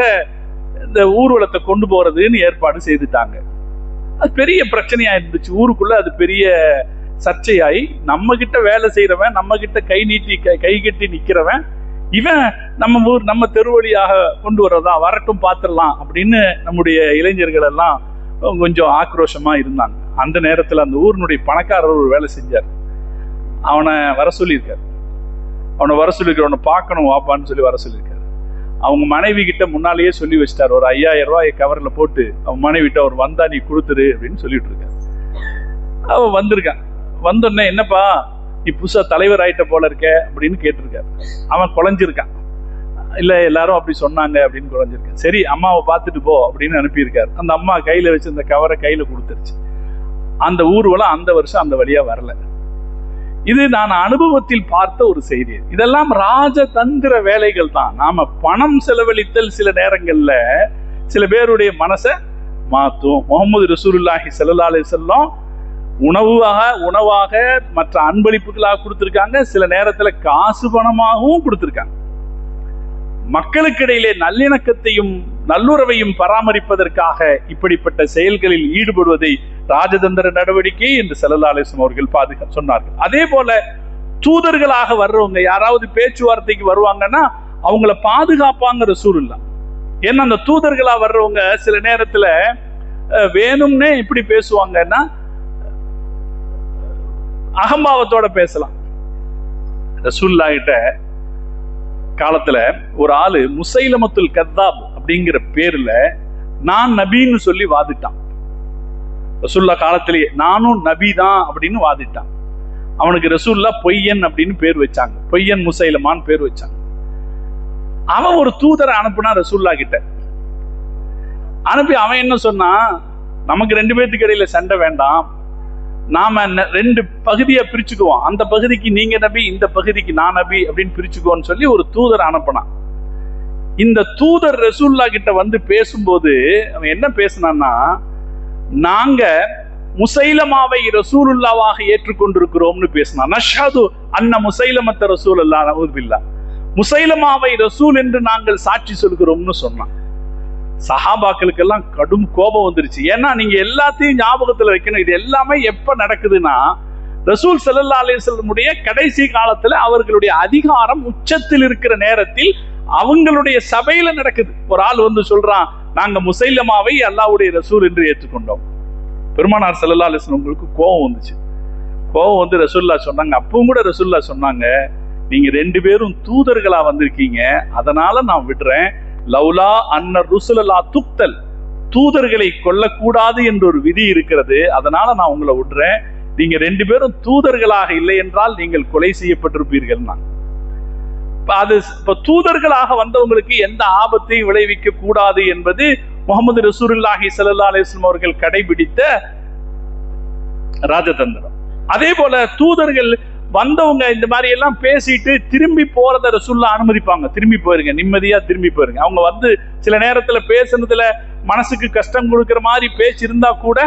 இந்த ஊர்வலத்தை கொண்டு போறதுன்னு ஏற்பாடு செய்துட்டாங்க. அது பெரிய பிரச்சனையா இருந்துச்சு ஊருக்குள்ள. அது பெரிய சர்ச்சையாயி நம்ம கிட்ட வேலை செய்யறவன், நம்ம கிட்ட கை கட்டி நிக்கிறவன், இவன் நம்ம தெருவழியாக கொண்டு வரதா, வரட்டும் பார்த்துடலாம் அப்படின்னு நம்முடைய இளைஞர்கள் எல்லாம் கொஞ்சம் ஆக்ரோஷமா இருந்தாங்க. அந்த நேரத்தில் அந்த ஊரினுடைய பணக்காரர் ஒரு வேலை செஞ்சார். அவனை வர சொல்லியிருக்காரு. அவனை பார்க்கணும் வாப்பான்னு சொல்லி வர சொல்லியிருக்காரு. அவங்க மனைவி கிட்ட முன்னாலேயே சொல்லி வச்சிட்டார். ஒரு 5000 ரூபாய் கவர்ல போட்டு அவன் மனைவி கிட்ட அவர் வந்தா நீ கொடுத்துரு அப்படின்னு சொல்லிட்டு இருக்காரு. அவன் வந்திருக்கான். வந்தோடனே என்னப்பா நீ புதுசா தலைவர் ஆயிட்ட போல இருக்க அப்படின்னு கேட்டிருக்காரு. அவன் குழஞ்சிருக்கான். இல்ல எல்லாரும் அப்படி சொன்னாங்க அப்படின்னு குழஞ்சிருக்கேன். சரி அம்மாவை பார்த்துட்டு போ அப்படின்னு அனுப்பியிருக்காரு. அந்த அம்மா கையில வச்சு அந்த கவரை கையில கொடுத்துருச்சு. அந்த ஊர்வலம் அந்த வருஷம் அந்த வழியா வரல. இது நான் அனுபவத்தில் பார்த்த ஒரு செய்தி. இதெல்லாம் ராஜதந்திர வேலைகள் தான். நாம பணம் செலவழித்தல் சில நேரங்கள்ல சில பேருடைய மனசை மாத்தும். முகமது ரசூலுல்லாஹி ஸல்லல்லாஹு அலைஹி வஸல்லம் உணவாக மற்ற அன்பளிப்புகளாக கொடுத்திருக்காங்க. சில நேரத்துல காசு பணமாகவும் கொடுத்திருக்காங்க. மக்களுக்கு இடையிலே நல்லிணக்கத்தையும் நல்லுறவையும் பராமரிப்பதற்காக இப்படிப்பட்ட செயல்களில் ஈடுபடுவதை ராஜதந்திர நடவடிக்கை என்று ஸல்லல்லாஹு அலைஹி வஸல்லம் அவர்கள் சொன்னார்கள். அதே போல தூதர்களாக வர்றவங்க யாராவது பேச்சுவார்த்தைக்கு வருவாங்கன்னா அவங்கள பாதுகாப்பாங்க ரசூலுல்லாஹ். ஏன்னா அந்த தூதர்களா வர்றவங்க சில நேரத்துல வேணும்னே இப்படி பேசுவாங்கன்னா அகம்பாவத்தோட பேசலாம். ரசூலுல்லாஹ் கிட்ட காலத்துல ஒரு ஆளு முசைலமத்துல் கத்தாப் அப்படிங்கிற பேர்ல நான் நபின்னு சொல்லி வாதிட்டான். ரசூலுல்லாஹ் காலத்திலேயே நானும் நபி தான் அப்படின்னு வாதிட்டான். அவனுக்கு ரசூலுல்லாஹ் பொய்யன் அப்படின்னு பேர் வச்சாங்க. பொய்யன் முசைலமான்னு பேர் வச்சாங்க. அவன் ஒரு தூதரை அனுப்புனா ரசூலுல்லாஹ் கிட்ட. அனுப்பி அவன் என்ன சொன்னா, நமக்கு 2 பேத்துக்கு இடையில சண்டை வேண்டாம், நாம 2 பகுதியா பிரிச்சுக்குவோம், அந்த பகுதிக்கு நீங்க நபி, இந்த பகுதிக்கு நான் நபி அப்படின்னு பிரிச்சுக்குவோன்னு சொல்லி ஒரு தூதர் அனுப்பினான். இந்த தூதர் ரசூலுல்லாஹ் கிட்ட வந்து பேசும்போது அவன் என்ன பேசினான்னா, நாங்க முசைலமாவை ரசூலுல்லாவாக ஏற்றுக்கொண்டிருக்கிறோம்னு பேசினான். நஷ்ஹது அன்ன முசைலமத்த ரசூலுல்லாஹ் நஊது பில்லாஹ், முசைலமாவை ரசூல் என்று நாங்கள் சாட்சி சொல்கிறோம்னு சொன்னான். சஹாபாக்களுக்கெல்லாம் கடும் கோபம் வந்துருச்சு. ஏன்னா நீங்க எல்லாத்தையும் ஞாபகத்துல வைக்கணும். இது எல்லாமே எப்ப நடக்குதுன்னா ரசூல் ஸல்லல்லாஹு அலைஹி வஸல்லம் கடைசி காலத்துல அவர்களுடைய அதிகாரம் உச்சத்தில் இருக்கிற நேரத்தில் அவங்களுடைய சபையில நடக்குது. ஒரு ஆள் வந்து சொல்றான், நாங்க முசைலமாவை அல்லாஹ்வுடைய ரசூல் என்று ஏற்றுக்கொண்டோம். பெருமானார் ஸல்லல்லாஹு அலைஹி வஸல்லம் உங்களுக்கு கோபம் வந்துச்சு. கோபம் வந்து ரசூலுல்லாஹ் சொன்னாங்க, அப்பவும் கூட ரசூலுல்லாஹ் சொன்னாங்க, நீங்க 2 பேரும் தூதர்களா வந்திருக்கீங்க, அதனால நான் விடுறேன். லவ்லா அன்ன ருசுலல்லா துக்தல், தூதர்களை கொல்லக்கூடாது என்ற ஒரு விதி இருக்கிறது, அதனால நான் உங்களை விடுறேன். நீங்க 2 பேரும் தூதர்களாக இல்லை என்றால் நீங்கள் கொலை செய்யப்பட்டிருப்பீர்கள். அது இப்ப தூதர்களாக வந்தவங்களுக்கு எந்த ஆபத்தையும் விளைவிக்க கூடாது என்பது முகமது ரசூலுல்லாஹி ஸல்லல்லாஹு அலைஹி வஸல்லம் அவர்கள் கடைபிடித்த ராஜதந்திரம். அதே போல தூதர்கள் வந்தவங்க இந்த மாதிரி எல்லாம் பேசிட்டு திரும்பி போறத ரசூலுல்லாஹ் அனுமதிப்பாங்க. திரும்பி போயிருங்க, நிம்மதியா திரும்பி போயிருங்க. அவங்க வந்து சில நேரத்துல பேசுனதுல மனசுக்கு கஷ்டம் கொடுக்கிற மாதிரி பேசியிருந்தா கூட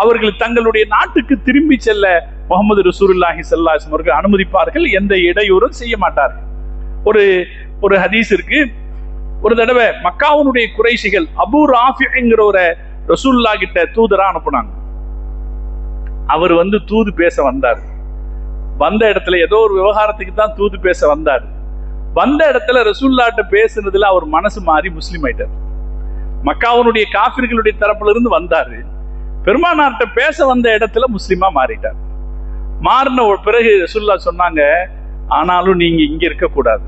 அவர்கள் தங்களுடைய நாட்டுக்கு திரும்பி செல்ல முகமது ரசூலுல்லாஹி ஸல்லல்லாஹு அலைஹி வஸல்லம் அவர்கள் அனுமதிப்பார்கள். எந்த இடையூறும் செய்ய மாட்டார்கள். ஒரு ஹதீஸ் இருக்கு, ஒரு தடவை மக்காவுடைய குறைஷிகள் அபூ ராஃபிங்கிற ஒரு ரசூலுல்லாஹ் கிட்ட தூதரா அனுப்புனாங்க. அவர் வந்து தூது பேச வந்தார். வந்த இடத்துல ஏதோ ஒரு விவகாரத்துக்கு தான் தூது பேச வந்தார். வந்த இடத்துல ரசூலுல்லாஹ்ட்ட பேசுனதுல அவர் மனசு மாறி முஸ்லீம் ஆயிட்டார். மக்காவுடைய காஃபிர்களுடைய தரப்புல இருந்து வந்தாரு, பெருமானார்ட்ட பேச வந்த இடத்துல முஸ்லீமா மாறிட்டார். மாறின பிறகு ரசூலுல்லாஹ் சொன்னாங்க, ஆனாலும் நீங்க இங்க இருக்கக்கூடாது,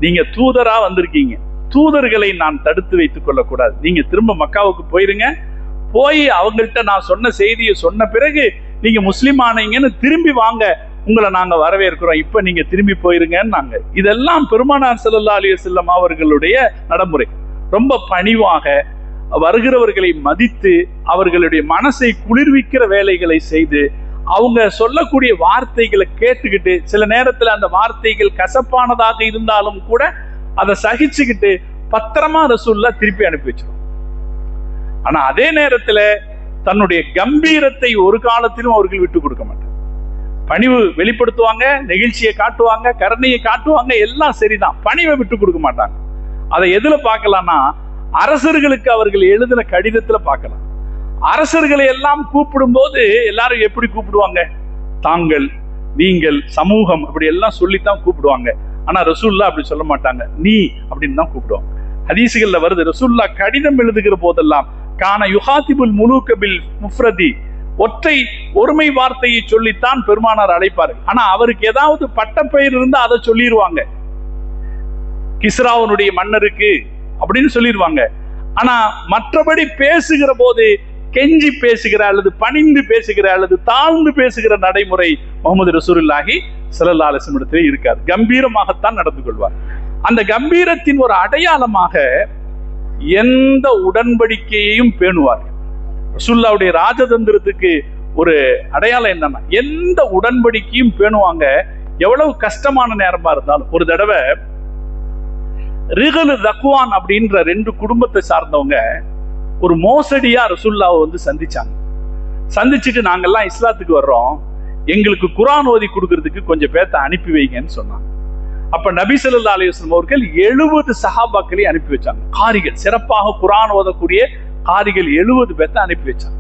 நீங்க தூதரா வந்திருக்கீங்க, தூதர்களை நான் தடுத்து வைத்துக் கொள்ளக்கூடாது, நீங்க திரும்ப மக்காவுக்கு போயிருங்க, போய் அவங்கள்ட்ட நான் சொன்ன செய்தியை சொன்ன பிறகு நீங்க முஸ்லீம் ஆனீங்கன்னு திரும்பி வாங்க, உங்களை நாங்க வரவேற்கிறோம், இப்ப நீங்க திரும்பி போயிருங்கன்னாங்க. இதெல்லாம் பெருமானார் ஸல்லல்லாஹு அலைஹி வஸல்லம் அவர்களுடைய நடைமுறை. ரொம்ப பணிவாக வருகிறவர்களை மதித்து அவர்களுடைய மனசை குளிர்விக்கிற வேலைகளை செய்து அவங்க சொல்லக்கூடிய வார்த்தைகளை கேட்டுக்கிட்டு, சில நேரத்துல அந்த வார்த்தைகள் கசப்பானதாக இருந்தாலும் கூட அதை சகிச்சுக்கிட்டு பத்திரமா ரசூலுல்லாஹ் திருப்பி அனுப்பி வச்சிடும். ஆனா அதே நேரத்துல தன்னுடைய கம்பீரத்தை ஒரு காலத்திலும் அவர்கள் விட்டு கொடுக்க மாட்டாங்க. பணிவு வெளிப்படுத்துவாங்க, நெகிழ்ச்சியை காட்டுவாங்க, கருணையை காட்டுவாங்க, எல்லாம் சரிதான். பணிவை விட்டு கொடுக்க மாட்டாங்க. அதை எதுல பார்க்கலாம்னா, அரசர்களுக்கு அவர்கள் எழுதின கடிதத்துல பார்க்கலாம். அரசர்களை எல்லாம் கூப்பிடும் போது எல்லாரும் எப்படி கூப்பிடுவாங்க? தாங்கள், நீங்கள், சமூகம் அப்படி எல்லாம் சொல்லித்தான் கூப்பிடுவாங்க. ஆனா ரசூலுல்லாஹ் அப்படி சொல்ல மாட்டாங்க, நீ அப்படின்னு தான் கூப்பிடுவாங்க. ஹதீசுகள்ல வருது, ரசூலுல்லாஹ் கடிதம் எழுதுகிற போதெல்லாம் கான யுகாதிபுல் முலூக பில் முஃப்ரதி, ஒற்றை ஒருமை வார்த்தையை சொல்லித்தான் பெருமானார் அழைப்பார்கள். ஆனா அவருக்கு ஏதாவது பட்டப்பெயர் இருந்தா அதை சொல்லிடுவாங்க. கிஸ்ராவுனுடைய மன்னருக்கு அப்படின்னு சொல்லிடுவாங்க. ஆனா மற்றபடி பேசுகிற போது கெஞ்சி பேசுகிற அல்லது பணிந்து பேசுகிற அல்லது தாழ்ந்து பேசுகிற நடைமுறை முஹம்மது ரசூலுல்லாஹி ஸல்லல்லாஹு அலைஹி வஸல்லம் இடத்திலே இருக்காது. கம்பீரமாகத்தான் நடந்து கொள்வார். அந்த கம்பீரத்தின் ஒரு அடையாளமாக எந்த உடன்படிக்கையையும் பேணுவார்கள். ரசூலுல்லாஹ்வுடைய ராஜதந்திரத்துக்கு ஒரு அடையாளம் என்னன்னா, எந்த உடன்படிக்கையும் பேணுவாங்க. எவ்வளவு கஷ்டமான நேரமா இருந்தாலும். ஒரு தடவை ரிகலு தக்வான் அப்படின்ற 2 குடும்பத்தை சார்ந்தவங்க ஒரு மோசடியா ரசூலுல்லாஹ்வை வந்து சந்திச்சாங்க. சந்திச்சுட்டு, நாங்கெல்லாம் இஸ்லாத்துக்கு வர்றோம், எங்களுக்கு குர்ஆன் ஓதி கொடுக்கறதுக்கு கொஞ்சம் பேர்த்த அனுப்பி வைங்கன்னு சொன்னாங்க. அப்ப நபி ஸல்லல்லாஹு அலைஹி வஸல்லம் அவர்கள் 70 சஹாபாக்களை அனுப்பி வச்சாங்க. காரிகள், சிறப்பாக குர்ஆன் ஓதக்கூடிய காரிகள் 70 பேர்த்த அனுப்பி வச்சாங்க.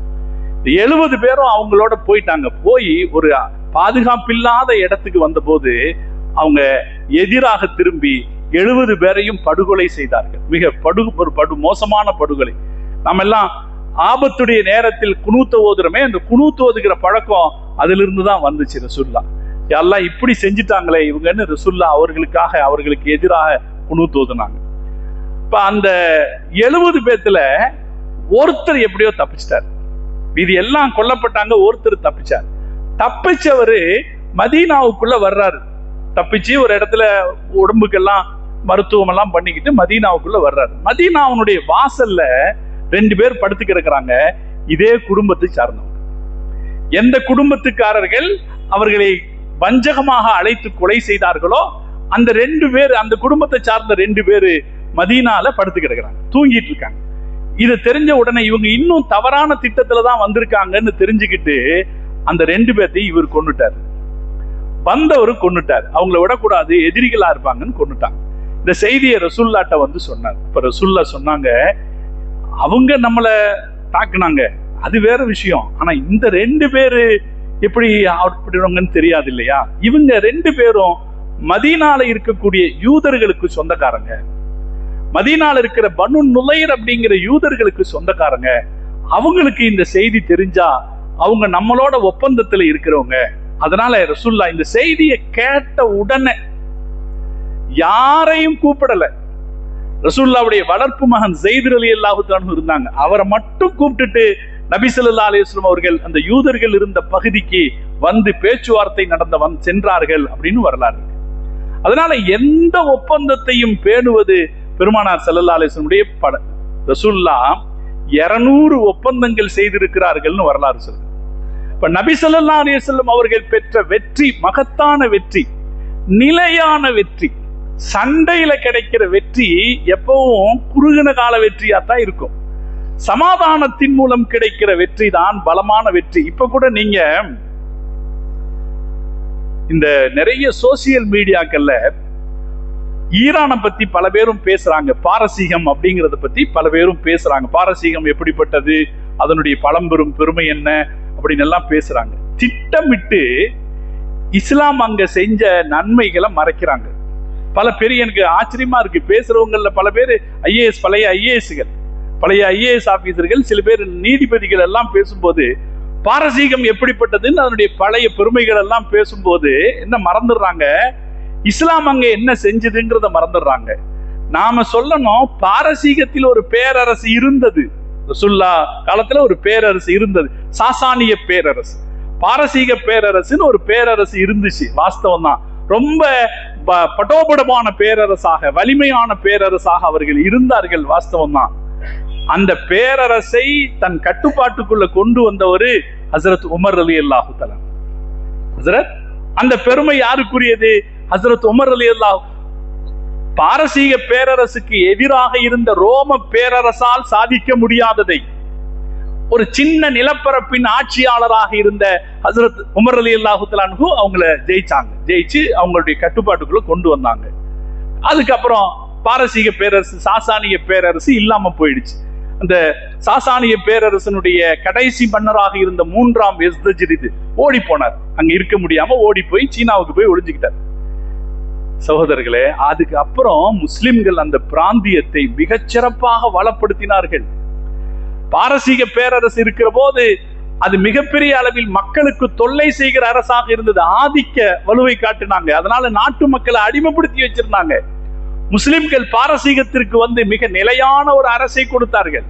70 பேரும் அவங்களோட போயிட்டாங்க. போய் ஒரு பாதுகாப்பில்லாத இடத்துக்கு வந்த போது அவங்க எதிராக திரும்பி 70 பேரையும் படுகொலை செய்தார்கள். மிக படு மோசமான படுகொலை. நம்ம எல்லாம் ஆபத்துடைய நேரத்தில் குனூத் ஓதுறமே, அந்த குனூத் ஓதுகிற பழக்கம் அதுல இருந்து தான் வந்துச்சு. ரசூலுல்லாஹ் எல்லாம் இப்படி செஞ்சுட்டாங்களே இவங்கன்னு ரசூலுல்லாஹ் அவர்களுக்கு எதிராக குனூத் ஓதுனாங்க. இப்ப அந்த 70 பேத்துல ஒருத்தர் எப்படியோ தப்பிச்சிட்டார். இது எல்லாம் கொல்லப்பட்டாங்க, ஒருத்தர் தப்பிச்சார். தப்பிச்சவரு மதீனாவுக்குள்ள வர்றாரு. தப்பிச்சு ஒரு இடத்துல உடம்புக்கெல்லாம் மருத்துவம் எல்லாம் பண்ணிக்கிட்டு மதீனாவுக்குள்ள வர்றாரு. மதீனாவுடைய வாசல்ல 2 பேர் படுத்து கிடக்குறாங்க. இதே குடும்பத்தை சார்ந்தவங்க. எந்த குடும்பத்துக்காரர்கள் அவர்களை வஞ்சகமாக அழைத்து கொலை செய்தார்களோ அந்த 2 பேர், அந்த குடும்பத்தை சார்ந்த 2 பேரு மதீனால படுத்து கிடக்குறாங்க, தூங்கிட்டு இருக்காங்க. இதை தெரிஞ்ச உடனே இவங்க இன்னும் தவறான திட்டத்துலதான் வந்திருக்காங்கன்னு தெரிஞ்சுக்கிட்டு அந்த 2 பேர்த்தையும் இவர் கொன்னுட்டாரு. வந்தவரு கொன்னுட்டாரு. அவங்கள விடக்கூடாது, எதிரிகளா இருப்பாங்கன்னு கொன்னுட்டாங்க. இந்த செய்தியை ரசூலுல்லாஹ்ட்ட வந்து சொன்னார். இப்ப ரசூலுல்லாஹ் சொன்னாங்க, அவங்க நம்மள தாக்குனாங்க, அது வேற விஷயம். ஆனா இந்த 2 பேரு எப்படி அப்படிங்கன்னு தெரியாது இல்லையா? இவங்க 2 பேரும் மதீனால இருக்கக்கூடிய யூதர்களுக்கு சொந்தக்காரங்க. மதீனால இருக்கிற பனு நுலைர் அப்படிங்கிற யூதர்களுக்கு சொந்தக்காரங்க. அவங்களுக்கு இந்த செய்தி தெரிஞ்சா அவங்க நம்மளோட ஒப்பந்தத்துல இருக்கிறவங்க. அதனால ரசூலுல்லாஹ் இந்த செய்தியை கேட்ட உடனே யாரையும் கூப்பிடல. ரசூலுல்லாஹ்வுடைய வளர்ப்பு மகன் ஸைத் ரலியல்லாஹு அன்ஹு இருந்தாங்க, அவரை மட்டும் கூப்பிட்டுட்டு நபி ஸல்லல்லாஹு அலைஹி வஸல்லம் அவர்கள் அந்த யூதர்கள் இருந்த பகுதிக்கு வந்து பேச்சுவார்த்தை சென்றார்கள் அப்படின்னு வரலாறு. அதனால எந்த ஒப்பந்தத்தையும் பேணுவது பெருமானார் ஸல்லல்லாஹு அலைஹி வஸல்லம் ரசூலுல்லாஹ் 200 ஒப்பந்தங்கள் செய்திருக்கிறார்கள்னு வரலாறு சொல்லுது. இப்ப நபி ஸல்லல்லாஹு அலைஹி வஸல்லம் அவர்கள் பெற்ற வெற்றி மகத்தான வெற்றி, நிலையான வெற்றி. சண்டையில கிடைக்கிற வெற்றி எப்பவும் குறுகின கால வெற்றியாத்தான் இருக்கும். சமாதானத்தின் மூலம் கிடைக்கிற வெற்றி தான் பலமான வெற்றி. இப்ப கூட நீங்க இந்த நிறைய சோசியல் மீடியாக்கள்ல ஈரானை பத்தி பல பேரும் பேசுறாங்க. பாரசீகம் அப்படிங்கறத பத்தி பல பேரும் பேசுறாங்க. பாரசீகம் எப்படிப்பட்டது, அதனுடைய பழம்பெரும் பெருமை என்ன அப்படின்னு எல்லாம் பேசுறாங்க. திட்டமிட்டு இஸ்லாம் அங்க செஞ்ச நன்மைகளை மறைக்கிறாங்க. பல பேர், எனக்கு ஆச்சரியமா இருக்கு, பேசுறவங்கல பல பேர் ஐஏஎஸ், பழைய ஐஏஎஸ் ஆபீசர்கள், சில பேர் நீதிபதிகள் எல்லாம் பேசும்போது பாரசீகம் எப்படிப்பட்டதுன்னு அதனுடைய பழைய பெருமைகள் எல்லாம் பேசும்போது என்ன மறந்துடுறாங்க, இஸ்லாம் அங்க என்ன செஞ்சதுங்கிறத மறந்துடுறாங்க. நாம சொல்லணும், பாரசீகத்தில் ஒரு பேரரசு இருந்தது. ரசூலுல்லாஹ் காலத்துல ஒரு பேரரசு இருந்தது, சாசானிய பேரரசு. பாரசீக பேரரசுன்னு ஒரு பேரரசு இருந்துச்சு, வாஸ்தவம் தான். ரொம்ப பட்டோபடமான பேரரசாக, வலிமையான பேரரசாக அவர்கள் இருந்தார்கள், வாஸ்தவம் தான். அந்த பேரரசை தன் கட்டுப்பாட்டுக்குள்ள கொண்டு வந்தவர் ஹஜ்ரத் உமர் ரலியல்லாஹு தஆலா. ஹஜ்ரத், அந்த பெருமை யாருக்குரியது? ஹஜ்ரத் உமர் ரலியல்லாஹு. பாரசீக பேரரசுக்கு எதிராக இருந்த ரோம பேரரசால் சாதிக்க முடியாததை ஒரு சின்ன நிலப்பரப்பின் ஆட்சியாளராக இருந்த ஹஜ்ரத் உமர் ரலியல்லாஹு தஆலா அன்ஹு அவங்கள ஜெயிச்சு அவங்களுடைய கட்டுப்பாட்டுக்குள்ள கொண்டு வந்தாங்க. அதுக்கப்புறம் பாரசீக பேரரசு, சாசானிய பேரரசு இல்லாம போயிடுச்சு. அந்த சாசானிய பேரரசனுடைய கடைசி மன்னராக இருந்த 3ஆம் யஸ்தஜிரித் ஓடி போனார். அங்க இருக்க முடியாம ஓடி போய் சீனாவுக்கு போய் ஒளிஞ்சுக்கிட்டார். சகோதரர்களே, அதுக்கு அப்புறம் முஸ்லிம்கள் அந்த பிராந்தியத்தை மிகச்சிறப்பாக வளப்படுத்தினார்கள். பாரசீக பேரரசு இருக்கிற போது அது மிகப்பெரிய அளவில் மக்களுக்கு தொல்லை செய்கிற அரசாக இருந்தது. ஆதிக்க வலுவை காட்டினாங்க. அதனால நாட்டு மக்களை அடிமைப்படுத்தி வச்சிருந்தாங்க. முஸ்லிம்கள் பாரசீகத்திற்கு வந்து மிக நிலையான ஒரு அரசை கொடுத்தார்கள்.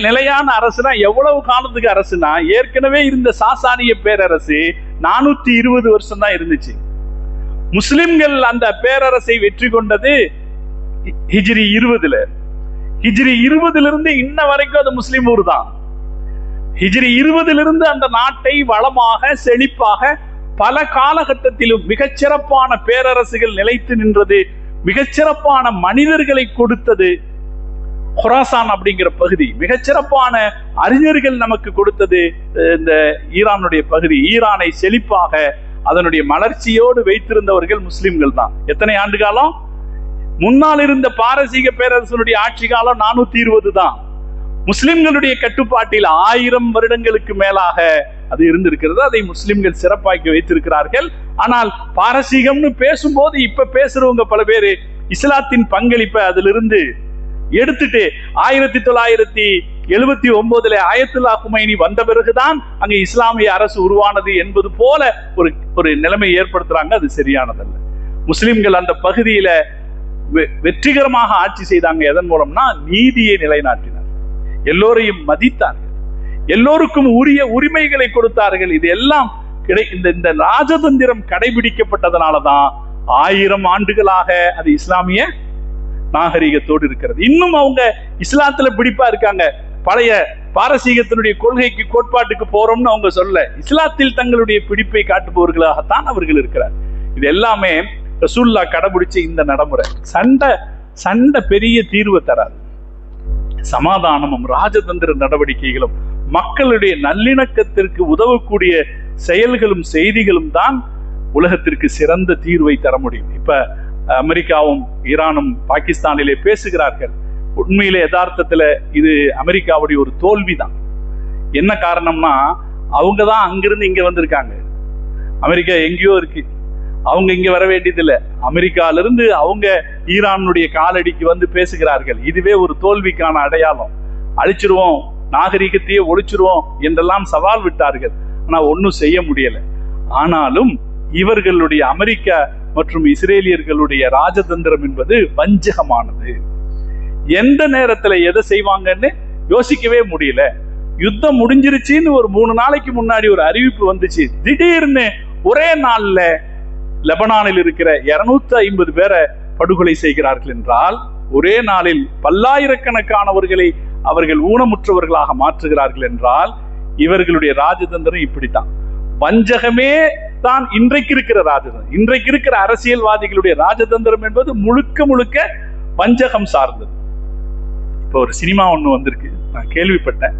நிலையான அரசுனா எவ்வளவு காலத்துக்கு அரசுனா, ஏற்கனவே இருந்த சாசானிய பேரரசு 420 வருஷம் தான் இருந்துச்சு. முஸ்லிம்கள் அந்த பேரரசை வெற்றி கொண்டது ஹிஜ்ரி 20ல. ஹிஜ்ரி 20ல இருந்து இன்ன வரைக்கும் அது முஸ்லிம் ஊர் தான். ஹிஜ்ரி 20ல இருந்து அந்த நாட்டை வளமாக செழிப்பாக பல காலகட்டத்திலும் மிகச்சிறப்பான பேரரசுகள் நிலைத்து நின்றது. மிகச்சிறப்பான மனிதர்களை கொடுத்தது குராசான் அப்படிங்கிற பகுதி. மிகச்சிறப்பான அறிஞர்கள் நமக்கு கொடுத்தது இந்த ஈரானுடைய பகுதி. ஈரானை செழிப்பாக அதனுடைய மலர்ச்சியோடு வைத்திருந்தவர்கள் முஸ்லிம்கள் தான். எத்தனை ஆண்டு காலம்? முன்னால் இருந்த பாரசீக பேரரசனுடைய ஆட்சி காலம் 420 தான். முஸ்லிம்களுடைய கட்டுப்பாட்டில் 1000 வருடங்களுக்கு மேலாக அது இருந்திருக்கிறது. அதை முஸ்லிம்கள் சிறப்பாக்கி வைத்திருக்கிறார்கள். ஆனால் பாரசீகம்னு பேசும்போது இப்ப பேசுறவங்க பல பேரு இஸ்லாத்தின் பங்களிப்பை அதிலிருந்து எடுத்துட்டு 1979 ஆயத்துல்லா குமைனி வந்த பிறகுதான் அங்க இஸ்லாமிய அரசு உருவானது என்பது போல ஒரு நிலைமை ஏற்படுத்துறாங்க. அது சரியானதல்ல. முஸ்லிம்கள் அந்த பகுதியில வெற்றிகரமாக ஆட்சி செய்தாங்க. எதன் மூலம்னா நீதியை நிலைநாட்டினார், எல்லோரையும் மதித்தார்கள், எல்லோருக்கும் உரிய உரிமைகளை கொடுத்தார்கள். இது எல்லாம் இந்த ராஜதந்திரம் கடைபிடிக்கப்பட்டதனாலதான் 1000 ஆண்டுகளாக அது இஸ்லாமிய நாகரிகத்தோடு இருக்கிறது. இன்னும் அவங்க இஸ்லாத்துல பிடிப்பா இருக்காங்க. பழைய பாரசீகத்தினுடைய கொள்கைக்கு கோட்பாட்டுக்கு போறோம்னு அவங்க சொல்ல, இஸ்லாத்தில் தங்களுடைய பிடிப்பை காட்டுபவர்களாகத்தான் அவர்கள் இருக்கிறார். இது எல்லாமே ரசூலுல்லாஹ் கடைபிடிச்ச இந்த நடைமுறை. சண்டை பெரிய தீர்வு தராது. சமாதானமும் ராஜதந்திர நடவடிக்கைகளும் மக்களுடைய நல்லிணக்கத்திற்கு உதவக்கூடிய செயல்களும் செய்திகளும் தான் உலகத்திற்கு சிறந்த தீர்வை தர முடியும். இப்ப அமெரிக்காவும் ஈரானும் பாகிஸ்தானிலே பேசுகிறார்கள். உண்மையிலே யதார்த்தத்துல இது அமெரிக்காவுடைய ஒரு தோல்விதான். என்ன காரணம்னா, அவங்க தான் அங்கிருந்து இங்க வந்திருக்காங்க. அமெரிக்கா எங்கேயோ இருக்கு, அவங்க இங்க வர வேண்டியதில்லை. அமெரிக்கால இருந்து அவங்க ஈரானுடைய காலடிக்கு வந்து பேசுகிறார்கள். இதுவே ஒரு தோல்விக்கான அடையாளம். அழிச்சிருவோம், நாகரிகத்தையே ஒழிச்சிருவோம் என்றெல்லாம் சவால் விட்டார்கள். ஆனா ஒன்னும் செய்ய முடியல. ஆனாலும் இவர்களுடைய அமெரிக்கா மற்றும் இஸ்ரேலியர்களுடைய ராஜதந்திரம் என்பது வஞ்சகமானது. எந்த நேரத்துல எதை செய்வாங்கன்னு யோசிக்கவே முடியல. யுத்தம் முடிஞ்சிருச்சுன்னு ஒரு 3 நாளைக்கு முன்னாடி ஒரு அறிவிப்பு வந்துச்சு. திடீர்னு ஒரே நாள்ல லெபனானில் இருக்கிற 250 பேரை படுகொலை செய்கிறார்கள் என்றால், ஒரே நாளில் பல்லாயிரக்கணக்கானவர்களை அவர்கள் ஊனமுற்றவர்களாக மாற்றுகிறார்கள் என்றால், இவர்களுடைய ராஜதந்திரம் இப்படித்தான். வஞ்சகமே தான் இன்றைக்கு இருக்கிற ராஜதந்திரம். இன்றைக்கு இருக்கிற அரசியல்வாதிகளுடைய ராஜதந்திரம் என்பது முழுக்க முழுக்க வஞ்சகம் சார்ந்தது. இப்போ ஒரு சினிமா ஒண்ணு வந்திருக்கு, நான் கேள்விப்பட்டேன்.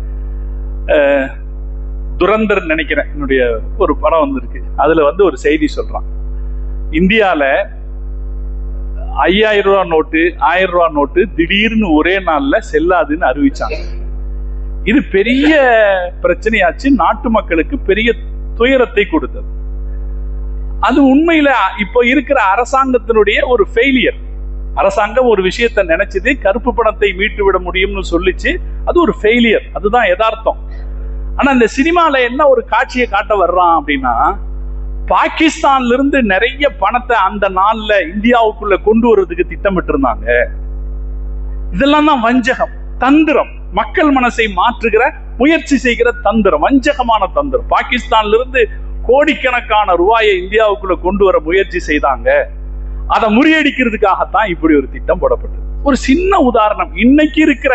துரந்தர் நினைக்கிறேன், என்னுடைய ஒரு படம் வந்திருக்கு. அதுல ஒரு செய்தி சொல்றான். இந்தியால 5000 ரூபாய் நோட்டு 1000 ரூபாய் நோட்டு திடீர்னு ஒரே நாள்ல செல்லாதுன்னு அறிவிச்சாங்க. இது பெரிய பிரச்சனையாச்சு, நாட்டு மக்களுக்கு பெரிய துயரத்தை கொடுத்தது. அது உண்மையில இப்போ இருக்கிற அரசாங்கத்தினுடைய ஒரு ஃபெயிலியர். அரசாங்கம் ஒரு விஷயத்தை நினைச்சது, கருப்பு பணத்தை மீட்டு விட முடியும்னு சொல்லிச்சு. அது ஒரு ஃபெயிலியர், அதுதான் யதார்த்தம். ஆனா இந்த சினிமால என்ன ஒரு காட்சியை காட்ட வர்றான் அப்படின்னா, பாகிஸ்தான்ல இருந்து நிறைய பணத்தை அந்த நாள்ல இந்தியாவுக்குள்ள கொண்டு வர்றதுக்கு திட்டமிட்டு இருந்தாங்க. இதெல்லாம் தான் வஞ்சகம், தந்திரம், மக்கள் மனசை மாற்றுகிற முயற்சி செய்கிற தந்திரம், வஞ்சகமான தந்திரம். பாகிஸ்தான்ல இருந்து கோடிக்கணக்கான ரூபாயை இந்தியாவுக்குள்ள கொண்டு வர முயற்சி செய்தாங்க. அதை முறியடிக்கிறதுக்காகத்தான் இப்படி ஒரு திட்டம் போடப்பட்டது. ஒரு சின்ன உதாரணம். இன்னைக்கு இருக்கிற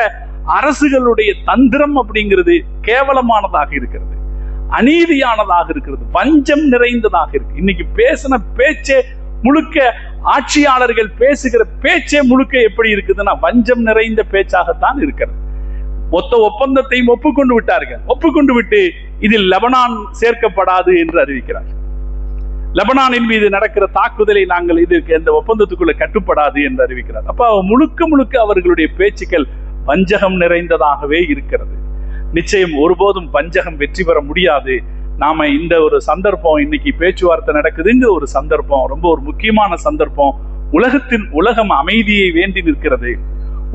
அரசுகளுடைய தந்திரம் அப்படிங்கிறது கேவலமானதாக இருக்கிறது, அநீதியானதாக இருக்கிறது, வஞ்சம் நிறைந்ததாக இருக்கு. இன்னைக்கு பேசின பேச்சே முழுக்க, ஆட்சியாளர்கள் பேசுகிற பேச்சே முழுக்க எப்படி இருக்குதுன்னா வஞ்சம் நிறைந்த பேச்சாகத்தான் இருக்கிறது. மொத்த ஒப்பந்தத்தையும் ஒப்புக்கொண்டு விட்டார்கள். ஒப்புக்கொண்டு விட்டு இதில் லெபனான் சேர்க்கப்படாது என்று அறிவிக்கிறார்கள். லெபனானின் மீது நடக்கிற தாக்குதலை நாங்கள் இதுக்கு இந்த ஒப்பந்தத்துக்குள்ள கட்டுப்படாது என்று அறிவிக்கிறார். அப்ப முழுக்க முழுக்க அவர்களுடைய பேச்சுக்கள் வஞ்சகம் நிறைந்ததாகவே இருக்கிறது. நிச்சயம் ஒருபோதும் வஞ்சகம் வெற்றி பெற முடியாது. நாம இந்த ஒரு சந்தர்ப்பம், இன்னைக்கு பேச்சுவார்த்தை நடக்குதுங்கிற ஒரு சந்தர்ப்பம் ரொம்ப ஒரு முக்கியமான சந்தர்ப்பம். உலகம் அமைதியை வேண்டி நிற்கிறது.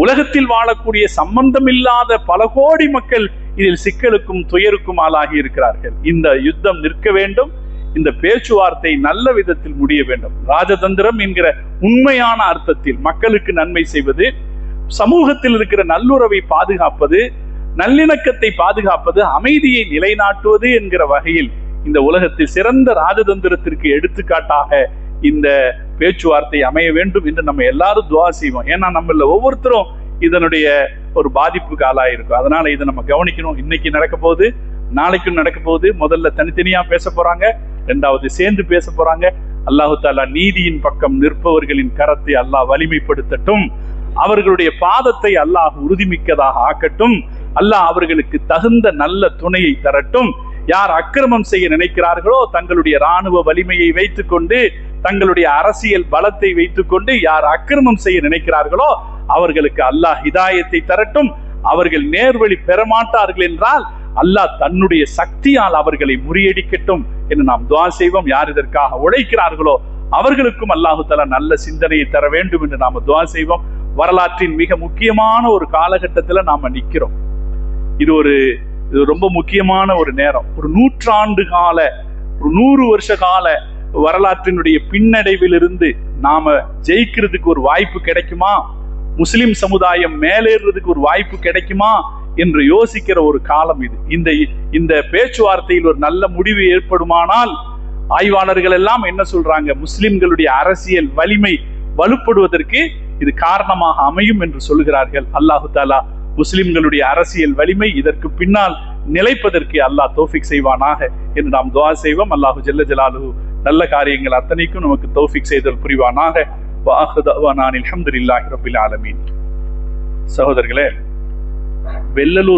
உலகத்தில் வாழக்கூடிய சம்பந்தமில்லாத பல கோடி மக்கள் இதில் சிக்கலுக்கும் துயருக்கும் ஆளாகி இருக்கிறார்கள். இந்த யுத்தம் நிற்க வேண்டும். இந்த பேச்சுவார்த்தை நல்ல விதத்தில் முடிய வேண்டும். ராஜதந்திரம் என்கிற உண்மையான அர்த்தத்தில் மக்களுக்கு நன்மை செய்வது, சமூகத்தில் இருக்கிற நல்லுறவை பாதுகாப்பது, நல்லிணக்கத்தை பாதுகாப்பது, அமைதியை நிலைநாட்டுவது என்கிற வகையில் இந்த உலகத்தில் சிறந்த ராஜதந்திரத்திற்கு எடுத்துக்காட்டாக இந்த பேச்சுவார்த்தை அமைய வேண்டும் என்று நம்ம எல்லாரும் துவா செய்வோம். ஏன்னா நம்மள ஒவ்வொருத்தரும் இதனுடைய ஒரு பாதிப்புக்கு ஆளாயிருக்கும். அதனால இதை நம்ம கவனிக்கணும். இன்னைக்கு நடக்க போகுது, நாளைக்கும் நடக்க போகுது. முதல்ல தனித்தனியா பேச போறாங்க, இரண்டாவது சேர்ந்து பேச போறாங்க. அல்லாஹு தாலா நீதியின் பக்கம் நிற்பவர்களின் கரத்தை அல்லாஹ் வலிமைப்படுத்தட்டும். அவர்களுடைய பாதத்தை அல்லாஹ் உறுதிமிக்கதாக ஆக்கட்டும். அல்லாஹ் அவர்களுக்கு தகுந்த நல்ல துணையை தரட்டும். யார் அக்கிரமம் செய்ய நினைக்கிறார்களோ தங்களுடைய இராணுவ வலிமையை வைத்துக்கொண்டு, தங்களுடைய அரசியல் பலத்தை வைத்துக்கொண்டு யார் அக்கிரமம் செய்ய நினைக்கிறார்களோ அவர்களுக்கு அல்லாஹ் ஹிதாயத்தை தரட்டும். அவர்கள் நேர்வழி பெறமாட்டார்கள் என்றால் அல்லாஹ் தன்னுடைய சக்தியால் அவர்களை முறியடிக்கட்டும் என்று நாம் துஆ செய்வோம். யார் இதற்காக உழைக்கிறார்களோ அவர்களுக்கும் அல்லாஹு தஆலா நல்ல சிந்தனையை தர வேண்டும் என்று நாம் துஆ செய்வோம். வரலாற்றின் மிக முக்கியமான ஒரு காலகட்டத்தில் நாம நிற்கிறோம். இது ரொம்ப முக்கியமான ஒரு நேரம். ஒரு 100 ஆண்டு கால, ஒரு 100 வருஷ கால வரலாற்றினுடைய பின்னடைவில் இருந்து நாம ஜெயிக்கிறதுக்கு ஒரு வாய்ப்பு கிடைக்குமா, முஸ்லிம் சமுதாயம் மேலேறதுக்கு ஒரு வாய்ப்பு கிடைக்குமா என்று யோசிக்கிற ஒரு காலம் இது. இந்த பேச்சுவார்த்தையில் ஒரு நல்ல முடிவு ஏற்படுமானால் ஆய்வாளர்கள் எல்லாம் என்ன சொல்றாங்க, முஸ்லிம்களுடைய அரசியல் வலிமை வலுப்படுவதற்கு இது காரணமாக அமையும் என்று சொல்கிறார்கள். அல்லாஹு தாலா முஸ்லிம்களுடைய அரசியல் வலிமை இதற்கு பின்னால் நிலைப்பதற்கு அல்லாஹ் தௌஃபிக் செய்வானாக என்று நாம் துஆ செய்வோம். அல்லாஹு ஜல்ல ஜலாலுஹு நல்ல காரியங்கள் அத்தனைக்கும் நமக்கு தௌஃபிக் செய்தல் புரிவானாக. வஆஹிரு தஅவானா அல்ஹம்துலில்லாஹி ரப்பில் ஆலமீன். சகோதரர்களே, வெள்ளலூர்